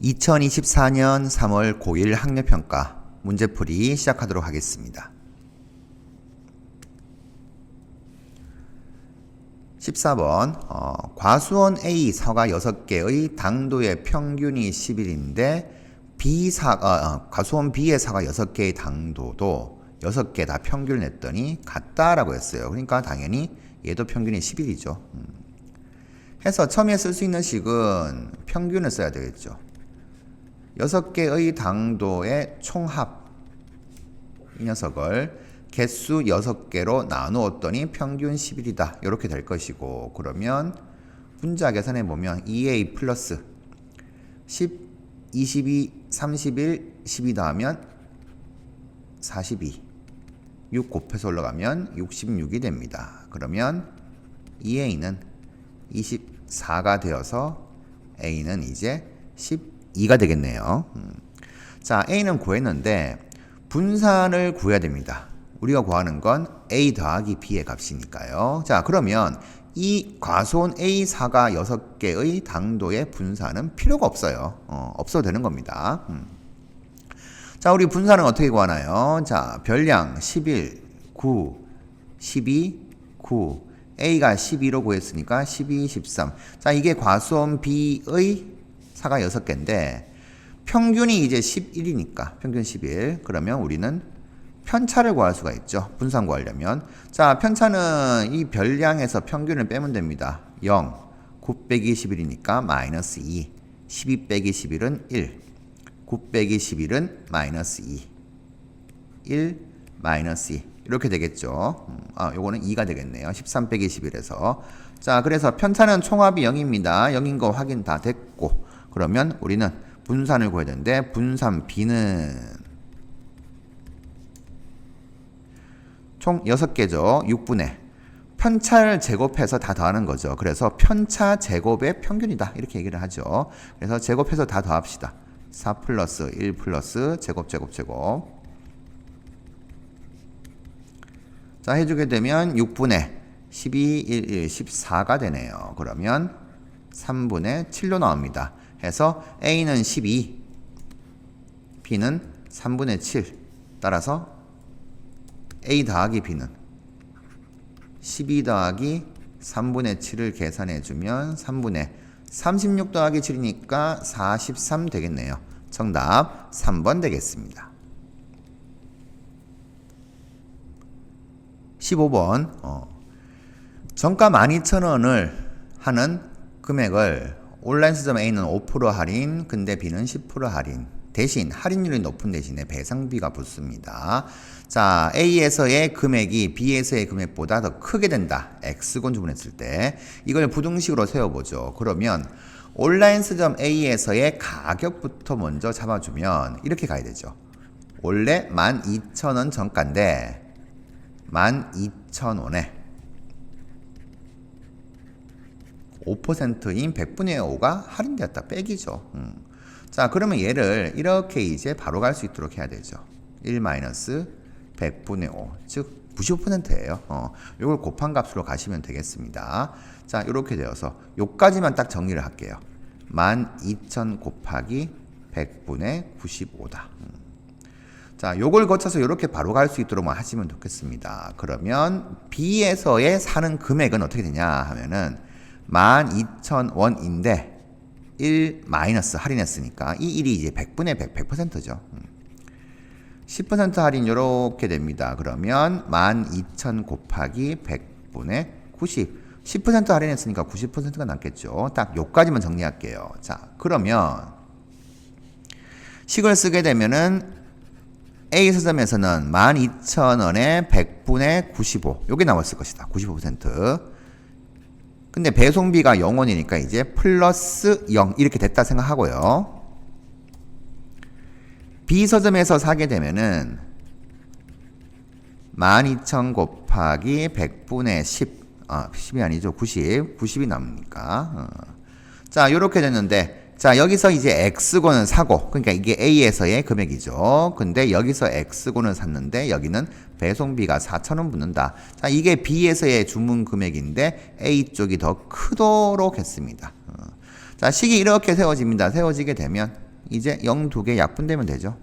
2024년 3월 고1 학력평가 문제풀이 시작하도록 하겠습니다. 14번 과수원 A 사과 6개의 당도의 평균이 10일인데 과수원 B의 사과 6개의 당도도 6개 다 평균을 냈더니 같다라고 했어요. 그러니까 당연히 얘도 평균이 10일이죠. 해서 처음에 쓸 수 있는 식은 평균을 써야 되겠죠. 6개의 당도의 총합, 이 녀석을 개수 6개로 나누었더니 평균 10일이다. 이렇게 될 것이고, 그러면 분자 계산해 보면 2a 플러스 10, 22, 31, 12 더하면 42, 6 곱해서 올라가면 66이 됩니다. 그러면 2a는 24가 되어서 a는 이제 12가 되겠네요. 자, a는 구했는데 분산을 구해야 됩니다. 우리가 구하는 건 a 더하기 b의 값이니까요. 자, 그러면 이 과수원 A 사과 6개의 당도의 분산은 필요가 없어요. 없어도 되는 겁니다. 자, 우리 분산은 어떻게 구하나요? 자, 별량 11, 9, 12, 9. A가 12로 구했으니까 12, 13. 자, 이게 과수원 B의 사과 6개인데 평균이 이제 11이니까 평균 11. 그러면 우리는 편차를 구할 수가 있죠. 분산 구하려면. 자, 편차는 이 별량에서 평균을 빼면 됩니다. 0, 9 빼기 11이니까 마이너스 2, 12 빼기 11은 1, 9 빼기 11은 마이너스 2, 1, 마이너스 2 이렇게 되겠죠. 요거는 2가 되겠네요. 13 빼기 11에서. 자, 그래서 편차는 총합이 0입니다. 0인 거 확인 다 됐고, 그러면 우리는 분산을 구해야 되는데 분산 B는 총 6개죠. 6분의 편차를 제곱해서 다 더하는 거죠. 그래서 편차 제곱의 평균이다. 이렇게 얘기를 하죠. 그래서 제곱해서 다 더합시다. 4 플러스 1 플러스 제곱. 자, 해주게 되면 6분의 12, 1, 1, 14가 되네요. 그러면 3분의 7로 나옵니다. 해서 A는 12, B는 3분의 7. 따라서 A 더하기 B는 12 더하기 3분의 7을 계산해주면 3분의 36 더하기 7이니까 43 되겠네요. 정답 3번 되겠습니다. 15번 정가 12,000원을 하는 금액을 온라인 서점 A는 5% 할인, 근데 B는 10% 할인. 대신 할인율이 높은 대신에 배상비가 붙습니다. 자, A에서의 금액이 B에서의 금액보다 더 크게 된다. X군 주문했을 때 이걸 부등식으로 세워보죠. 그러면 온라인 서점 A에서의 가격부터 먼저 잡아주면 이렇게 가야 되죠. 원래 12,000원 정가인데 12,000원에 5%인 100분의 5가 할인되었다. 빼기죠. 자, 그러면 얘를 이렇게 이제 바로 갈 수 있도록 해야 되죠. 1 마이너스 100분의 5. 즉 95%예요. 이걸 곱한 값으로 가시면 되겠습니다. 자, 이렇게 되어서 요까지만 딱 정리를 할게요. 12,000 곱하기 100분의 95다. 자, 요걸 거쳐서 이렇게 바로 갈 수 있도록 하시면 좋겠습니다. 그러면 B에서의 사는 금액은 어떻게 되냐 하면은 12,000원인데 1 마이너스 할인했으니까 이 1이 이제 100분의 100%죠. 10% 할인 이렇게 됩니다. 그러면 12,000 곱하기 100분의 90. 10% 할인했으니까 90%가 남겠죠. 딱 요까지만 정리할게요. 자, 그러면 식을 쓰게 되면은 A 서점에서는 12,000원에 100분의 95. 요게 나왔을 것이다. 95%. 근데 배송비가 0원이니까 이제 플러스 0 이렇게 됐다 생각하고요. B 서점에서 사게 되면은 12,000 곱하기 100분의 10. 10이 아니죠. 90이 남으니까. 자, 요렇게 됐는데 자, 여기서 이제 X군을 사고, 그러니까 이게 A에서의 금액이죠. 근데 여기서 X군을 샀는데 여기는 배송비가 4,000원 붙는다. 자, 이게 B에서의 주문 금액인데 A 쪽이 더 크도록 했습니다. 자, 식이 이렇게 세워집니다. 세워지게 되면 이제 0 두 개 약분되면 되죠.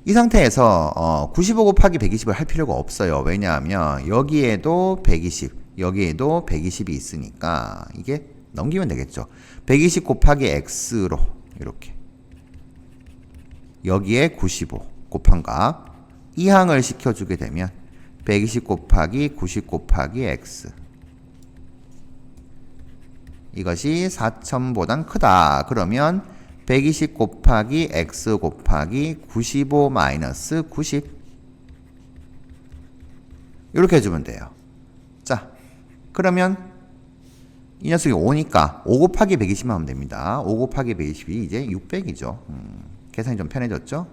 이 상태에서 95 곱하기 120을 할 필요가 없어요. 왜냐하면 여기에도 120, 여기에도 120이 있으니까 이게 넘기면 되겠죠. 120 곱하기 x로 이렇게 여기에 95 곱한 값 이항을 시켜주게 되면 120 곱하기 90 곱하기 x 이것이 4000보단 크다. 그러면 120 곱하기 x 곱하기 95 마이너스 90 이렇게 해주면 돼요. 자, 그러면 이 녀석이 5니까 5 곱하기 120만 하면 됩니다. 5 곱하기 120이 이제 600이죠. 계산이 좀 편해졌죠?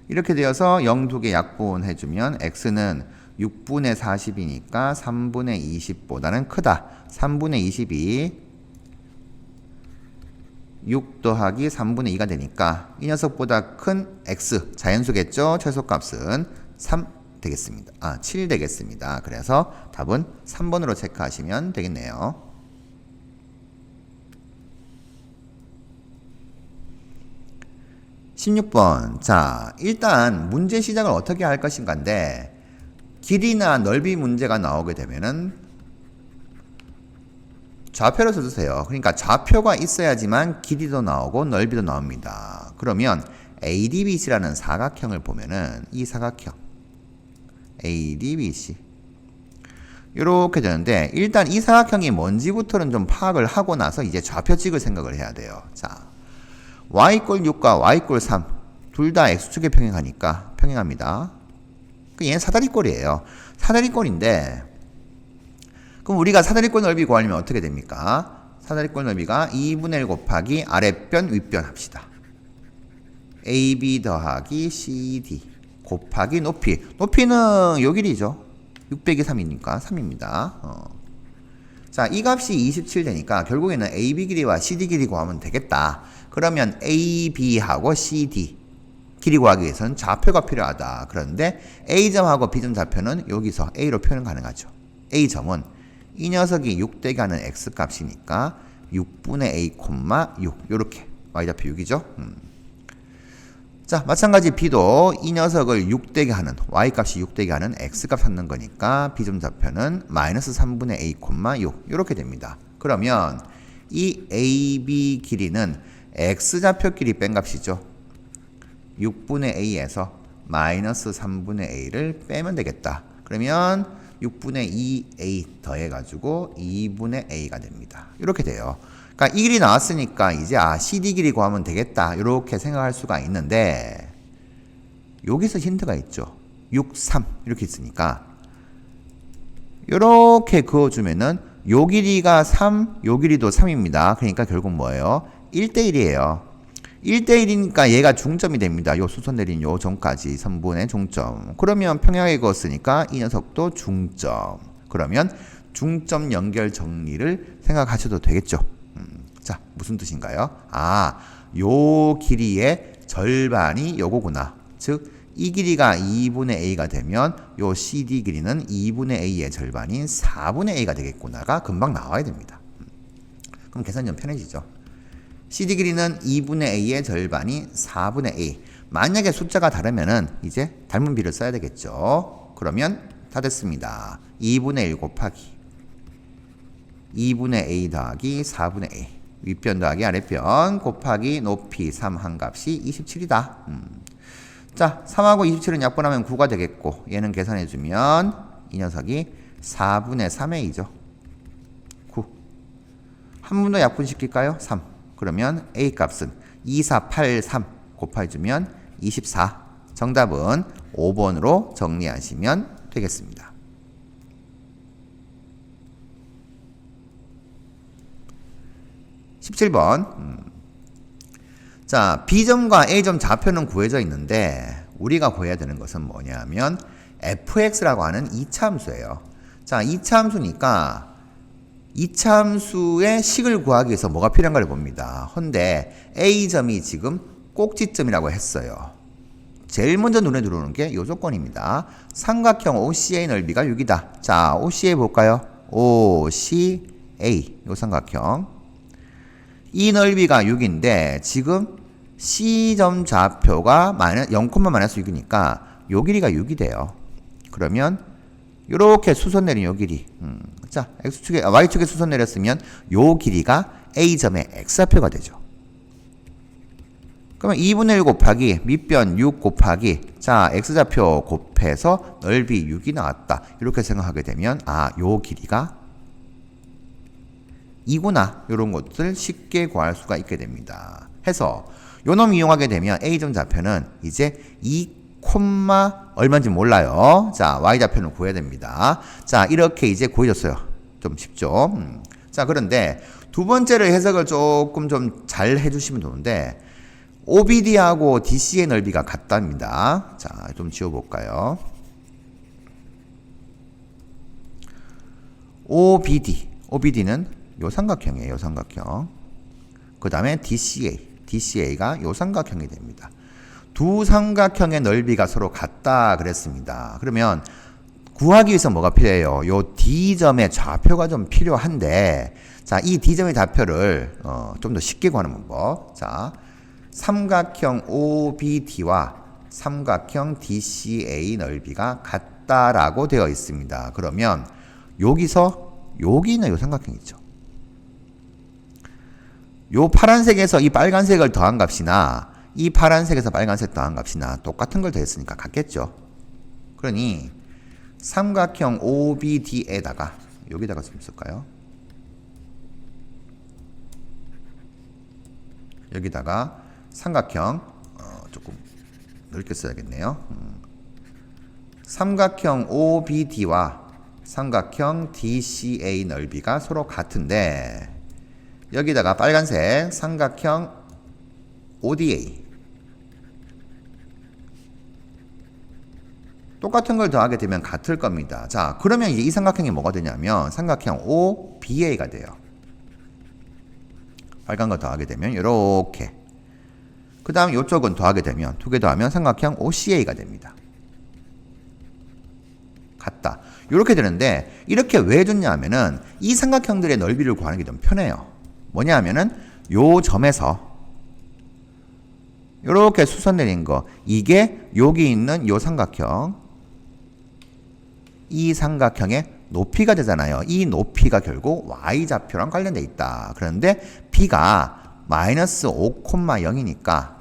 이렇게 되어서 0 두 개 약분해주면 x는 6분의 40이니까 3분의 20보다는 크다. 3분의 20이 6 더하기 3분의 2가 되니까 이 녀석보다 큰 x, 자연수겠죠? 최소값은 3 되겠습니다. 7 되겠습니다. 그래서 답은 3번으로 체크하시면 되겠네요. 16번. 자, 일단 문제 시작을 어떻게 할 것인가인데 길이나 넓이 문제가 나오게 되면은 좌표를 써주세요. 그러니까 좌표가 있어야지만 길이도 나오고 넓이도 나옵니다. 그러면 ADBC라는 사각형을 보면은 이 사각형 ADBC 이렇게 되는데 일단 이 사각형이 뭔지부터는 좀 파악을 하고 나서 이제 좌표 찍을 생각을 해야 돼요. 자, y = 6과 y = 3 둘 다 x축에 평행하니까 평행합니다. 얘는 사다리꼴이에요. 사다리꼴인데 그럼 우리가 사다리꼴 넓이 구하려면 어떻게 됩니까? 사다리꼴 넓이가 2분의 1 곱하기 아랫변 윗변 합시다. AB 더하기 CD 곱하기 높이. 높이는 요 길이죠. 600이 3이니까 3입니다. 자, 이 값이 27 되니까 결국에는 AB 길이와 CD 길이 구하면 되겠다. 그러면 AB하고 CD 길이 구하기 위해서는 좌표가 필요하다. 그런데 A점하고 B점 좌표는 여기서 A로 표현 가능하죠. A점은 이 녀석이 6대기 하는 X값이니까 6분의 A, 6 요렇게 Y좌표 6이죠. 자, 마찬가지 B도 이 녀석을 6대기 하는 Y값이 6대기 하는 X값 찾는 거니까 B점 좌표는 마이너스 3분의 A, 6 요렇게 됩니다. 그러면 이 AB 길이는 X좌표 길이 뺀 값이죠. 6분의 A에서 마이너스 3분의 A를 빼면 되겠다. 그러면 6분의 2A 더해가지고 2분의 A가 됩니다. 이렇게 돼요. 그러니까 이 길이 나왔으니까 이제 CD 길이 구하면 되겠다. 이렇게 생각할 수가 있는데 여기서 힌트가 있죠. 6, 3 이렇게 있으니까 이렇게 그어주면은 요 길이가 3, 요 길이도 3입니다. 그러니까 결국 뭐예요? 1대1이에요. 1대1이니까 얘가 중점이 됩니다. 요 수선 내린 요 점까지 선분의 중점. 그러면 평행하게 그었으니까 이 녀석도 중점. 그러면 중점 연결 정리를 생각하셔도 되겠죠. 자, 무슨 뜻인가요? 요 길이의 절반이 요거구나. 즉, 이 길이가 2분의 A가 되면 요 CD 길이는 2분의 A의 절반인 4분의 A가 되겠구나가 금방 나와야 됩니다. 그럼 계산이 좀 편해지죠. CD 길이는 2분의 A의 절반이 4분의 A. 만약에 숫자가 다르면은 이제 닮은 비를 써야 되겠죠. 그러면 다 됐습니다. 2분의 1 곱하기 2분의 A 더하기 4분의 A. 윗변 더하기 아랫변 곱하기 높이 3 한 값이 27이다. 자, 3하고 27은 약분하면 9가 되겠고 얘는 계산해주면 이 녀석이 4분의 3A죠. 9. 한 번 더 약분시킬까요? 3. 그러면 A값은 2483 곱해주면 24. 정답은 5번으로 정리하시면 되겠습니다. 17번. 자, B점과 A점 좌표는 구해져 있는데 우리가 구해야 되는 것은 뭐냐면 fx라고 하는 2차 함수예요. 자, 2차 함수니까 2차 함수의 식을 구하기 위해서 뭐가 필요한가를 봅니다. 헌데 A점이 지금 꼭지점이라고 했어요. 제일 먼저 눈에 들어오는 게 이 조건입니다. 삼각형 OC의 넓이가 6이다. 자, OCA 볼까요? OCA A 요 삼각형 이 넓이가 6인데 지금 C점 좌표가 0,-6이니까 요 길이가 6이 돼요. 그러면 요렇게 수선 내린 요 길이 자 X축에 Y축에 수선 내렸으면 요 길이가 A점의 X좌표가 되죠. 그러면 2분의 1 곱하기 밑변 6 곱하기 자 X좌표 곱해서 넓이 6이 나왔다. 이렇게 생각하게 되면 아 요 길이가 이구나 이런 것들 쉽게 구할 수가 있게 됩니다. 해서 요 놈 이용하게 되면 A점 좌표는 이제 2, 얼마인지 몰라요. 자 Y좌표는 구해야 됩니다. 자 이렇게 이제 구해졌어요. 좀 쉽죠. 자 그런데 두 번째로 해석을 조금 좀 잘 해주시면 좋은데 OBD하고 DC의 넓이가 같답니다. 자 좀 지워볼까요. OBD는 요 삼각형이에요. 요 삼각형. 그 다음에 DCA가 요 삼각형이 됩니다. 두 삼각형의 넓이가 서로 같다 그랬습니다. 그러면 구하기 위해서 뭐가 필요해요? 요 D점의 좌표가 좀 필요한데 자, 이 D점의 좌표를 좀 더 쉽게 구하는 방법. 자, 삼각형 OBD와 삼각형 DCA 넓이가 같다라고 되어 있습니다. 그러면 여기서 여기는 요 삼각형 있죠. 요 파란색에서 이 빨간색을 더한 값이나 이 파란색에서 빨간색 더한 값이나 똑같은 걸 더했으니까 같겠죠. 그러니 삼각형 OBD에다가 여기다가 좀 쓸까요? 여기다가 삼각형 조금 넓게 써야겠네요. 삼각형 OBD와 삼각형 DCA 넓이가 서로 같은데 여기다가 빨간색 삼각형 ODA 똑같은 걸 더하게 되면 같을 겁니다. 자, 그러면 이제 이 삼각형이 뭐가 되냐면 삼각형 OBA가 돼요. 빨간 거 더하게 되면 이렇게. 그 다음 이쪽은 더하게 되면 두 개 더하면 삼각형 OCA가 됩니다. 같다. 이렇게 되는데 이렇게 왜 해줬냐 하면은 이 삼각형들의 넓이를 구하는 게 좀 편해요. 뭐냐 하면은 요 점에서 이렇게 수선 내린 거 이게 여기 있는 요 삼각형 이 삼각형의 높이가 되잖아요. 이 높이가 결국 Y좌표랑 관련돼 있다. 그런데 B가 마이너스 5,0이니까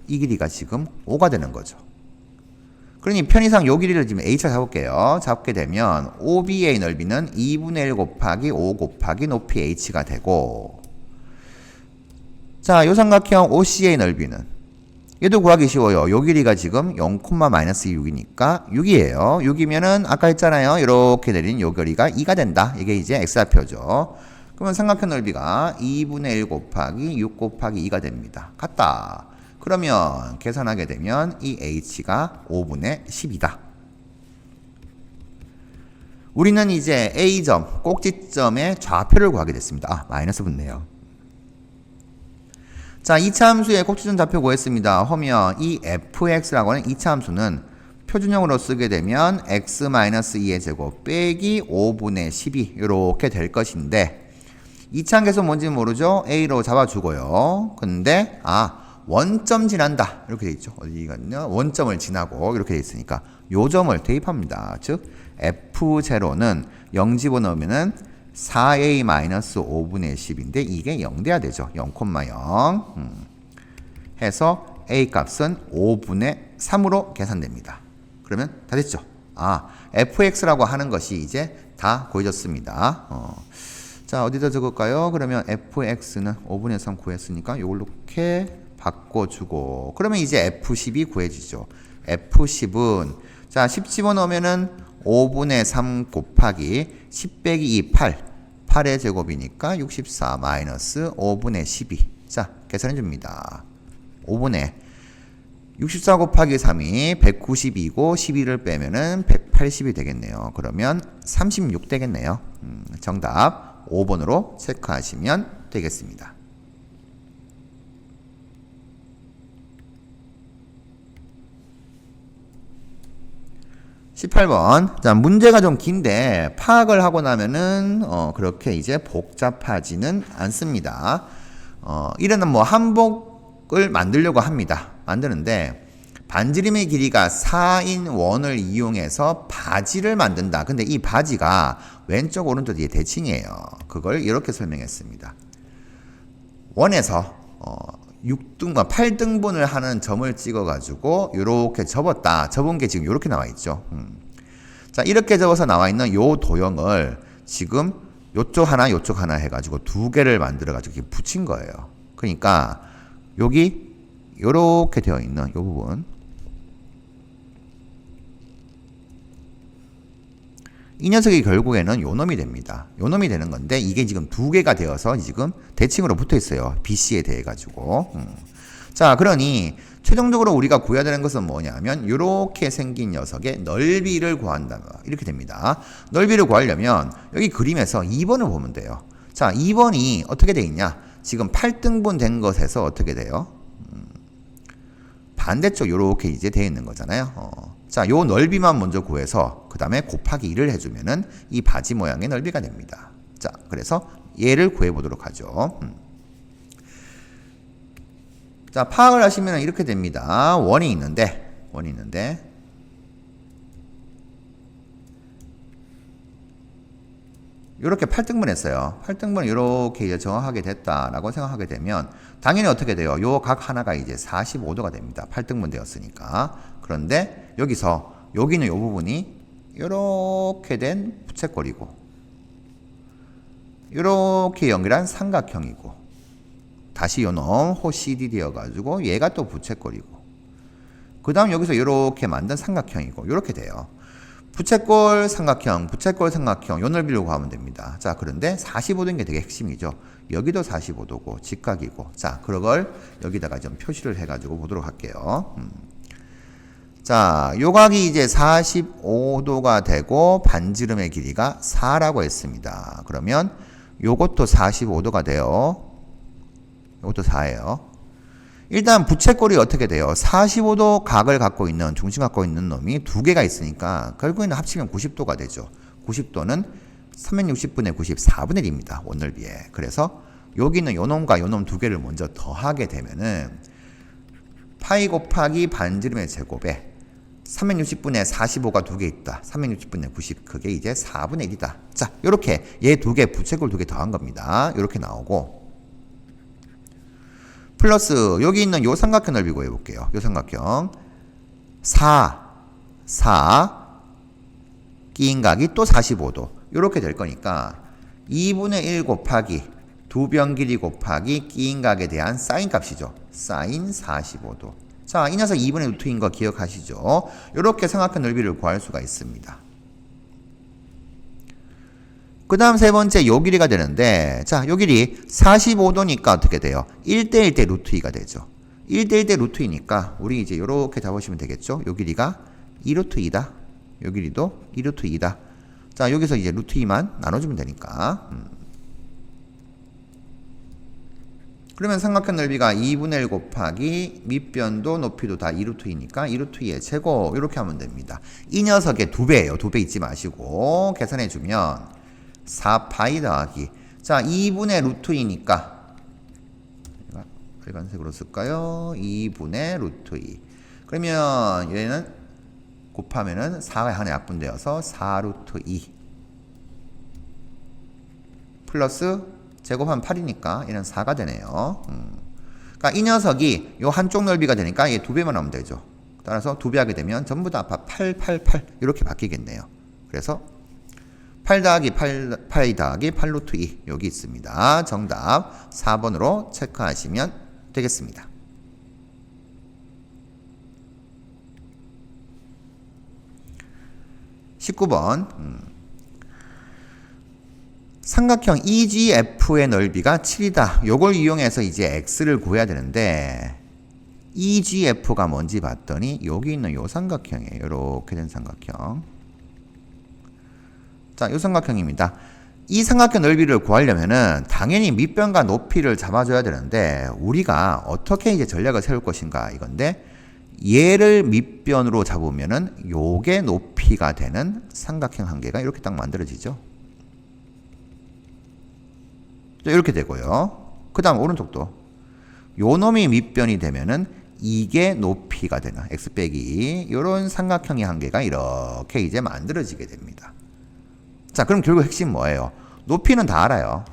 이 길이가 지금 5가 되는 거죠. 그러니 편의상 요 길이를 지금 H로 잡을게요. 잡게 되면 OB의 넓이는 2분의 1 곱하기 5 곱하기 높이 H가 되고 자, 요 삼각형 OC의 넓이는 얘도 구하기 쉬워요. 요 길이가 지금 0,-6이니까 6이에요. 6이면은 아까 했잖아요. 이렇게 내린 요 거리가 2가 된다. 이게 이제 X좌표죠. 그러면 삼각형 넓이가 2분의 1 곱하기 6 곱하기 2가 됩니다. 같다. 그러면 계산하게 되면 이 H가 5분의 10이다. 우리는 이제 A점, 꼭지점의 좌표를 구하게 됐습니다. 아, 마이너스 붙네요. 자, 2차 함수의 꼭지점 좌표 구했습니다. 하면 이 fx라고 하는 2차 함수는 표준형으로 쓰게 되면 x-2의 제곱 빼기 5분의 12 이렇게 될 것인데 2차 함계수 뭔지 모르죠? a로 잡아주고요. 근데 원점 지난다 이렇게 돼 있죠. 어디 갔냐? 원점을 지나고 이렇게 돼 있으니까 요 점을 대입합니다. 즉 f0는 0 집어넣으면은 4a-5분의 10인데 이게 0 돼야 되죠. 0,0 해서 a 값은 5분의 3으로 계산됩니다. 그러면 다 됐죠. fx라고 하는 것이 이제 다 구해졌습니다. 자, 어디다 적을까요? 그러면 fx는 5분의 3 구했으니까 요걸로 이렇게 바꿔주고 그러면 이제 f10이 구해지죠. f10은 자, 10 집어넣으면은 5분의 3 곱하기 10 빼기 2, 8의 제곱이니까 64 마이너스 5분의 12. 자, 계산해 줍니다. 5분의 64 곱하기 3이 192고 12를 빼면은 180이 되겠네요. 그러면 36 되겠네요. 정답 5번으로 체크하시면 되겠습니다. 18번. 자, 문제가 좀 긴데 파악을 하고 나면은 그렇게 이제 복잡하지는 않습니다. 이래는 뭐 한복을 만들려고 합니다. 만드는데 반지름의 길이가 4인 원을 이용해서 바지를 만든다. 근데 이 바지가 왼쪽 오른쪽 뒤에 대칭이에요. 그걸 이렇게 설명했습니다. 원에서 6등분, 8등분을 하는 점을 찍어가지고 이렇게 접었다. 접은 게 지금 이렇게 나와 있죠. 자, 이렇게 접어서 나와 있는 요 도형을 지금 요쪽 하나, 요쪽 하나 해가지고 두 개를 만들어가지고 이렇게 붙인 거예요. 그러니까 여기 요렇게 되어 있는 요 부분, 이 녀석이 결국에는 요 놈이 됩니다. 요 놈이 되는 건데 이게 지금 두 개가 되어서 지금 대칭으로 붙어 있어요. BC에 대해 가지고. 자, 그러니 최종적으로 우리가 구해야 되는 것은 뭐냐면 요렇게 생긴 녀석의 넓이를 구한다. 이렇게 됩니다. 넓이를 구하려면 여기 그림에서 2번을 보면 돼요. 자, 2번이 어떻게 돼 있냐? 지금 8등분 된 것에서 어떻게 돼요? 반대쪽 요렇게 이제 되어 있는 거잖아요. 자, 요 넓이만 먼저 구해서 그 다음에 곱하기 2를 해주면은 이 바지 모양의 넓이가 됩니다. 자, 그래서 얘를 구해보도록 하죠. 자, 파악을 하시면 이렇게 됩니다. 원이 있는데 이렇게 8등분 했어요. 8등분 이렇게 이제 정확하게 됐다라고 생각하게 되면 당연히 어떻게 돼요? 요 각 하나가 이제 45도가 됩니다. 8등분 되었으니까. 그런데 여기서 여기는 요 부분이 이렇게 된 부채꼴이고 이렇게 연결한 삼각형이고 다시 요놈 호CD 되어가지고 얘가 또 부채꼴이고 그 다음 여기서 이렇게 만든 삼각형이고 이렇게 돼요. 부채꼴 삼각형, 부채꼴 삼각형 요 넓이를 구하면 됩니다. 자, 그런데 45도인 게 되게 핵심이죠. 여기도 45도고 직각이고 자, 그걸 여기다가 좀 표시를 해가지고 보도록 할게요. 자, 요 각이 이제 45도가 되고 반지름의 길이가 4라고 했습니다. 그러면 요것도 45도가 돼요. 요것도 4예요. 일단 부채꼴이 어떻게 돼요? 45도 각을 갖고 있는, 중심 갖고 있는 놈이 두 개가 있으니까 결국에는 합치면 90도가 되죠. 90도는 360분의 94분의 1입니다. 원넓이에. 그래서 여기는 요 놈과 요 놈 두 개를 먼저 더하게 되면은 파이 곱하기 반지름의 제곱에 360분의 45가 두 개 있다. 360분의 90 그게 이제 4분의 1이다. 자, 요렇게 얘 두 개 부채꼴 두 개 더한 겁니다. 요렇게 나오고 플러스 여기 있는 요 삼각형 넓이 구해볼게요. 요 삼각형 4 끼인 각이 또 45도 요렇게 될 거니까 2분의 1 곱하기 두 변 길이 곱하기 끼인 각에 대한 사인 값이죠. 사인 45도. 자, 이 녀석 2분의 루트인 거 기억하시죠? 요렇게 삼각형 넓이를 구할 수가 있습니다. 그 다음 세 번째 요 길이가 되는데 자, 요 길이 45도니까 어떻게 돼요? 1대1 대 루트 2가 되죠. 1대1 대 루트 2니까 우리 이제 요렇게 잡으시면 되겠죠? 요 길이가 2루트 2다. 요 길이도 2루트 2다. 자, 여기서 이제 루트 2만 나눠주면 되니까 그러면 삼각형 넓이가 2분의 1 곱하기 밑변도 높이도 다 2루트 2니까 2루트 2의 제곱 이렇게 하면 됩니다. 이 녀석의 2배예요. 2배 잊지 마시고 계산해주면 4파이 더하기 자 2분의 루트 2니까 빨간색으로 쓸까요? 2분의 루트 2 그러면 얘는 곱하면은 4가 하나 약분되어서 4루트 2 플러스 제곱하면 8이니까 얘는 4가 되네요. 그러니까 이 녀석이 요 한쪽 넓이가 되니까 얘 2배만 하면 되죠. 따라서 2배 하게 되면 전부 다 8, 8, 8 이렇게 바뀌겠네요. 그래서 8 더하기 8 더하기 8루트 2 여기 있습니다. 정답 4번으로 체크하시면 되겠습니다. (19번) 삼각형 EGF의 넓이가 7이다. 요걸 이용해서 이제 X를 구해야 되는데 EGF가 뭔지 봤더니 여기 있는 요 삼각형이에요. 요렇게 된 삼각형. 자, 요 삼각형입니다. 이 삼각형 넓이를 구하려면은 당연히 밑변과 높이를 잡아줘야 되는데 우리가 어떻게 이제 전략을 세울 것인가 이건데 얘를 밑변으로 잡으면은 요게 높이가 되는 삼각형 한 개가 이렇게 딱 만들어지죠. 이렇게 되고요. 그 다음 오른쪽도 요 놈이 밑변이 되면은 이게 높이가 되는 x 빼기 요런 삼각형의 한 개가 이렇게 이제 만들어지게 됩니다. 자, 그럼 결국 핵심 뭐예요? 높이는 다 알아요.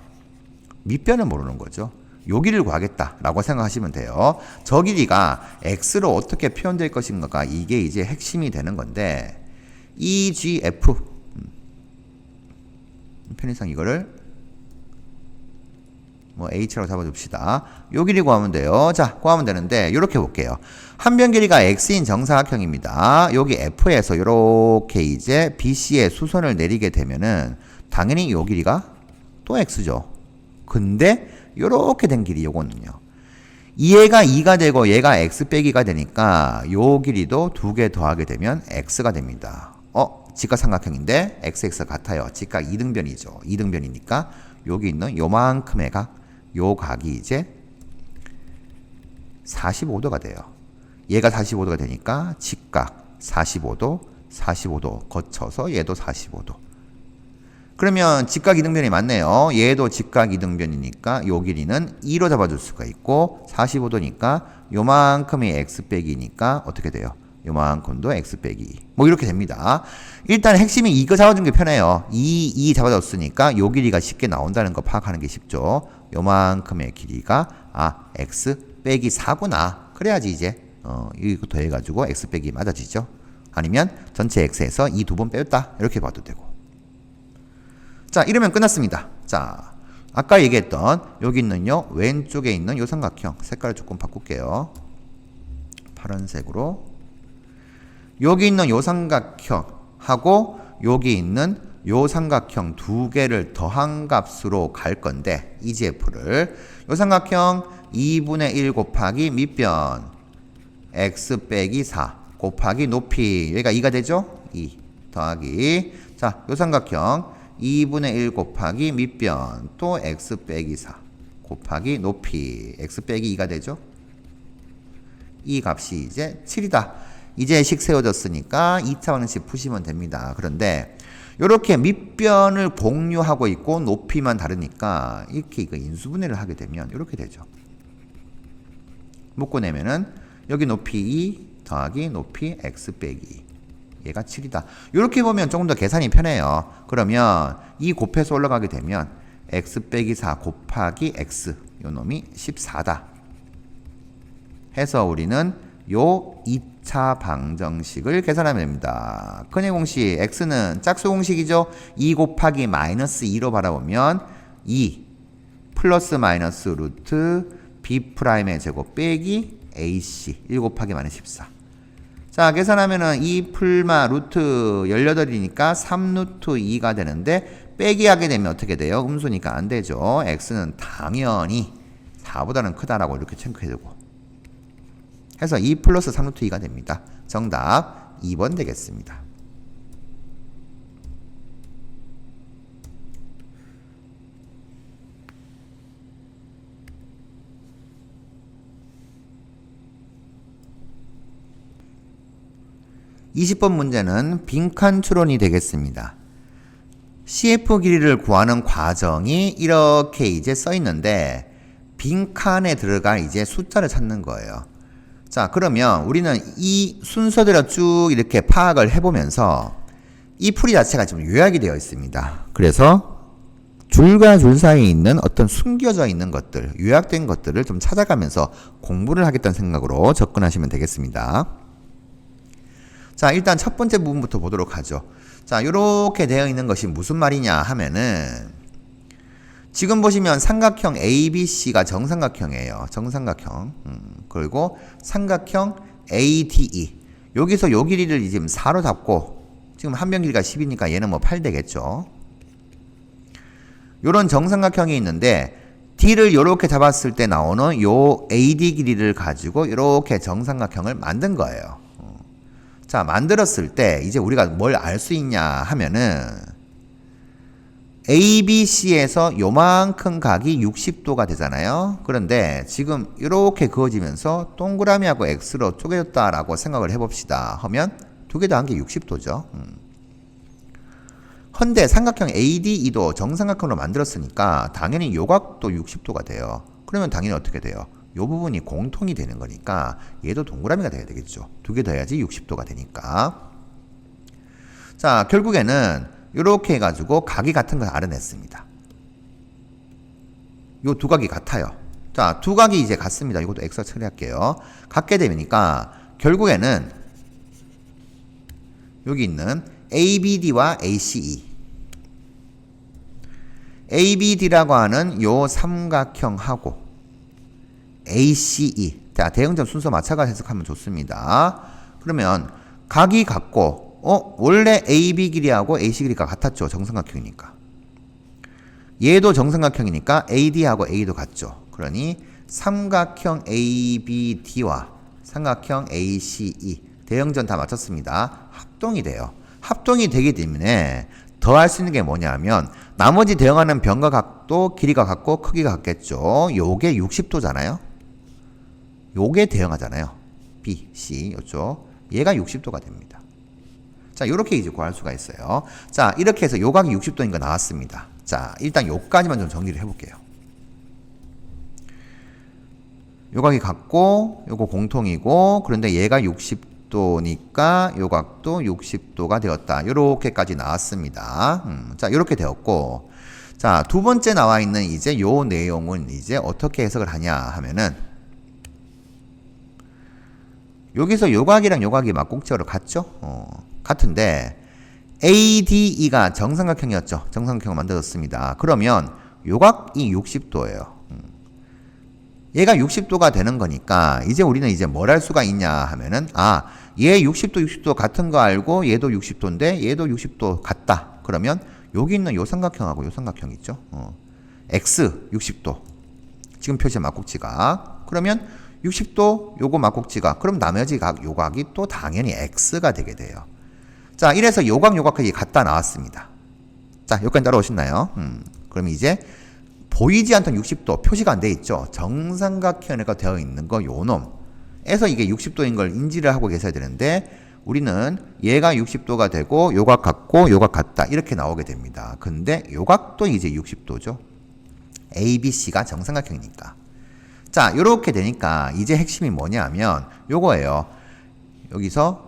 밑변은 모르는 거죠. 요 길이를 구하겠다라고 생각하시면 돼요. 저 길이가 x로 어떻게 표현될 것인가가 이게 이제 핵심이 되는 건데 EGF 편의상 이거를 뭐 h라고 잡아줍시다. 요 길이 구하면 돼요. 자, 구하면 되는데 요렇게 볼게요. 한 변 길이가 x인 정사각형입니다. 여기 f에서 요렇게 이제 BC의 수선을 내리게 되면은 당연히 요 길이가 또 x죠. 근데 요렇게 된 길이 요거는요. 얘가 2가 되고 얘가 x 빼기가 되니까 요 길이도 두 개 더하게 되면 x가 됩니다. 직각삼각형인데 x가 같아요. 직각 2등변이죠. 2등변이니까 여기 있는 요만큼의 각, 요 각이 이제 45도가 돼요. 얘가 45도가 되니까 직각 45도, 45도 거쳐서 얘도 45도. 그러면 직각 2등변이 맞네요. 얘도 직각 2등변이니까 요 길이는 2로 잡아줄 수가 있고 45도니까 요만큼이 x 빼기니까 어떻게 돼요? 요만큼도 x 빼기. 뭐 이렇게 됩니다. 일단 핵심이 이거 잡아준 게 편해요. 2 잡아줬으니까 요 길이가 쉽게 나온다는 거 파악하는 게 쉽죠. 요만큼의 길이가 x 빼기 4구나. 그래야지 이제 이거 더해가지고 x 빼기 맞아지죠. 아니면 전체 x에서 이 두 번 빼었다. 이렇게 봐도 되고. 자, 이러면 끝났습니다. 자, 아까 얘기했던 여기 있는요 왼쪽에 있는 요 삼각형 색깔을 조금 바꿀게요. 파란색으로. 여기 있는 요 삼각형하고 여기 있는 요 삼각형 두 개를 더한 값으로 갈 건데 EGF를 요 삼각형 2분의 1 곱하기 밑변 x 빼기 4 곱하기 높이 여기가 2가 되죠? 2 더하기 자, 요 삼각형 2분의 1 곱하기 밑변 또 x 빼기 4 곱하기 높이 x 빼기 2가 되죠? 이 값이 이제 7이다. 이제 식 세워졌으니까 2차 방정식 푸시면 됩니다. 그런데 이렇게 밑변을 공유하고 있고 높이만 다르니까 이렇게 이거 인수분해를 하게 되면 이렇게 되죠. 묶어내면은 여기 높이 2 더하기 높이 x 빼기 얘가 7이다. 이렇게 보면 조금 더 계산이 편해요. 그러면 이 곱해서 올라가게 되면 x 빼기 4 곱하기 x 요 놈이 14다. 해서 우리는 요 2차 방정식을 계산하면 됩니다. 근의 공식 x는 짝수 공식이죠. 2 곱하기 마이너스 2로 바라보면 2 플러스 마이너스 루트 b 프라임의 제곱 빼기 ac 1 곱하기 마이너스 14. 자, 계산하면은 2 풀마 루트 18이니까 3 루트 2가 되는데 빼기 하게 되면 어떻게 돼요? 음수니까 안 되죠. x는 당연히 4보다는 크다라고 이렇게 체크해두고 해서 2 플러스 3 루트 2가 됩니다. 정답 2번 되겠습니다. (20번) 문제는 빈칸 추론이 되겠습니다. CF 길이를 구하는 과정이 이렇게 이제 써 있는데 빈칸에 들어갈 이제 숫자를 찾는 거예요. 자, 그러면 우리는 이 순서대로 쭉 이렇게 파악을 해보면서 이 풀이 자체가 지금 요약이 되어 있습니다. 그래서 줄과 줄 사이에 있는 어떤 숨겨져 있는 것들, 요약된 것들을 좀 찾아가면서 공부를 하겠다는 생각으로 접근하시면 되겠습니다. 자, 일단 첫 번째 부분부터 보도록 하죠. 자, 요렇게 되어 있는 것이 무슨 말이냐 하면은 지금 보시면 삼각형 ABC가 정삼각형이에요. 정삼각형. 그리고 삼각형 ADE. 여기서 요 길이를 지금 4로 잡고 지금 한 변 길이가 10이니까 얘는 뭐 8 되겠죠. 요런 정삼각형이 있는데 D를 요렇게 잡았을 때 나오는 요 AD 길이를 가지고 요렇게 정삼각형을 만든 거예요. 자, 만들었을 때 이제 우리가 뭘 알 수 있냐 하면은 ABC에서 요만큼 각이 60도가 되잖아요. 그런데 지금 이렇게 그어지면서 동그라미하고 X로 쪼개졌다라고 생각을 해봅시다. 하면 두 개 다 한 게 60도죠. 헌데 삼각형 ADE도 정삼각형으로 만들었으니까 당연히 요각도 60도가 돼요. 그러면 당연히 어떻게 돼요? 요 부분이 공통이 되는 거니까 얘도 동그라미가 돼야 되겠죠. 두 개 더 해야지 60도가 되니까. 자, 결국에는 이렇게 해가지고 각이 같은 걸 알아냈습니다. 요 두 각이 같아요. 자, 두 각이 이제 같습니다. 이것도 X로 처리할게요. 같게 되니까 결국에는 여기 있는 ABD와 ACE, ABD라고 하는 요 삼각형하고 ACE, 자, 대응점 순서 맞춰가 해석하면 좋습니다. 그러면 각이 같고 원래 AB 길이하고 AC 길이가 같았죠. 정삼각형이니까. 얘도 정삼각형이니까 AD하고 A도 같죠. 그러니 삼각형 ABD와 삼각형 ACE 대응점 다 맞췄습니다. 합동이 돼요. 합동이 되기 때문에 더 할 수 있는 게 뭐냐면 나머지 대응하는 변과 각도 길이가 같고 크기가 같겠죠. 요게 60도잖아요. 요게 대응하잖아요. B, C 요쪽. 얘가 60도가 됩니다. 자, 요렇게 이제 구할 수가 있어요. 자, 이렇게 해서 요각이 60도인 거 나왔습니다. 자, 일단 요까지만 좀 정리를 해볼게요. 요각이 같고, 요거 공통이고, 그런데 얘가 60도니까 요각도 60도가 되었다. 요렇게까지 나왔습니다. 자, 요렇게 되었고, 자, 두 번째 나와 있는 이제 요 내용은 이제 어떻게 해석을 하냐 하면은, 여기서 요각이랑 요각이 막곡적으로 같죠? 같은데 ADE가 정삼각형이었죠. 정삼각형을 만들었습니다. 그러면 요각이 60도예요. 얘가 60도가 되는 거니까 이제 우리는 이제 뭘 할 수가 있냐 하면은 얘 60도 60도 같은 거 알고 얘도 60도인데 얘도 60도 같다. 그러면 여기 있는 요 삼각형하고 요 삼각형 있죠. X 60도. 지금 표시한 막곡지각. 그러면 60도 요거 막곡지각. 그럼 나머지 각 요각이 또 당연히 X가 되게 돼요. 자, 이래서 요각 요각이 같다 나왔습니다. 자, 여기까지 따라오셨나요? 그럼 이제 보이지 않던 60도 표시가 안 돼 있죠. 정삼각형에가 되어 있는 거 요놈에서 이게 60도인 걸 인지를 하고 계셔야 되는데 우리는 얘가 60도가 되고 요각 같고 요각 같다 이렇게 나오게 됩니다. 근데 요각도 이제 60도죠. ABC가 정삼각형이니까. 자, 요렇게 되니까 이제 핵심이 뭐냐면 요거예요. 여기서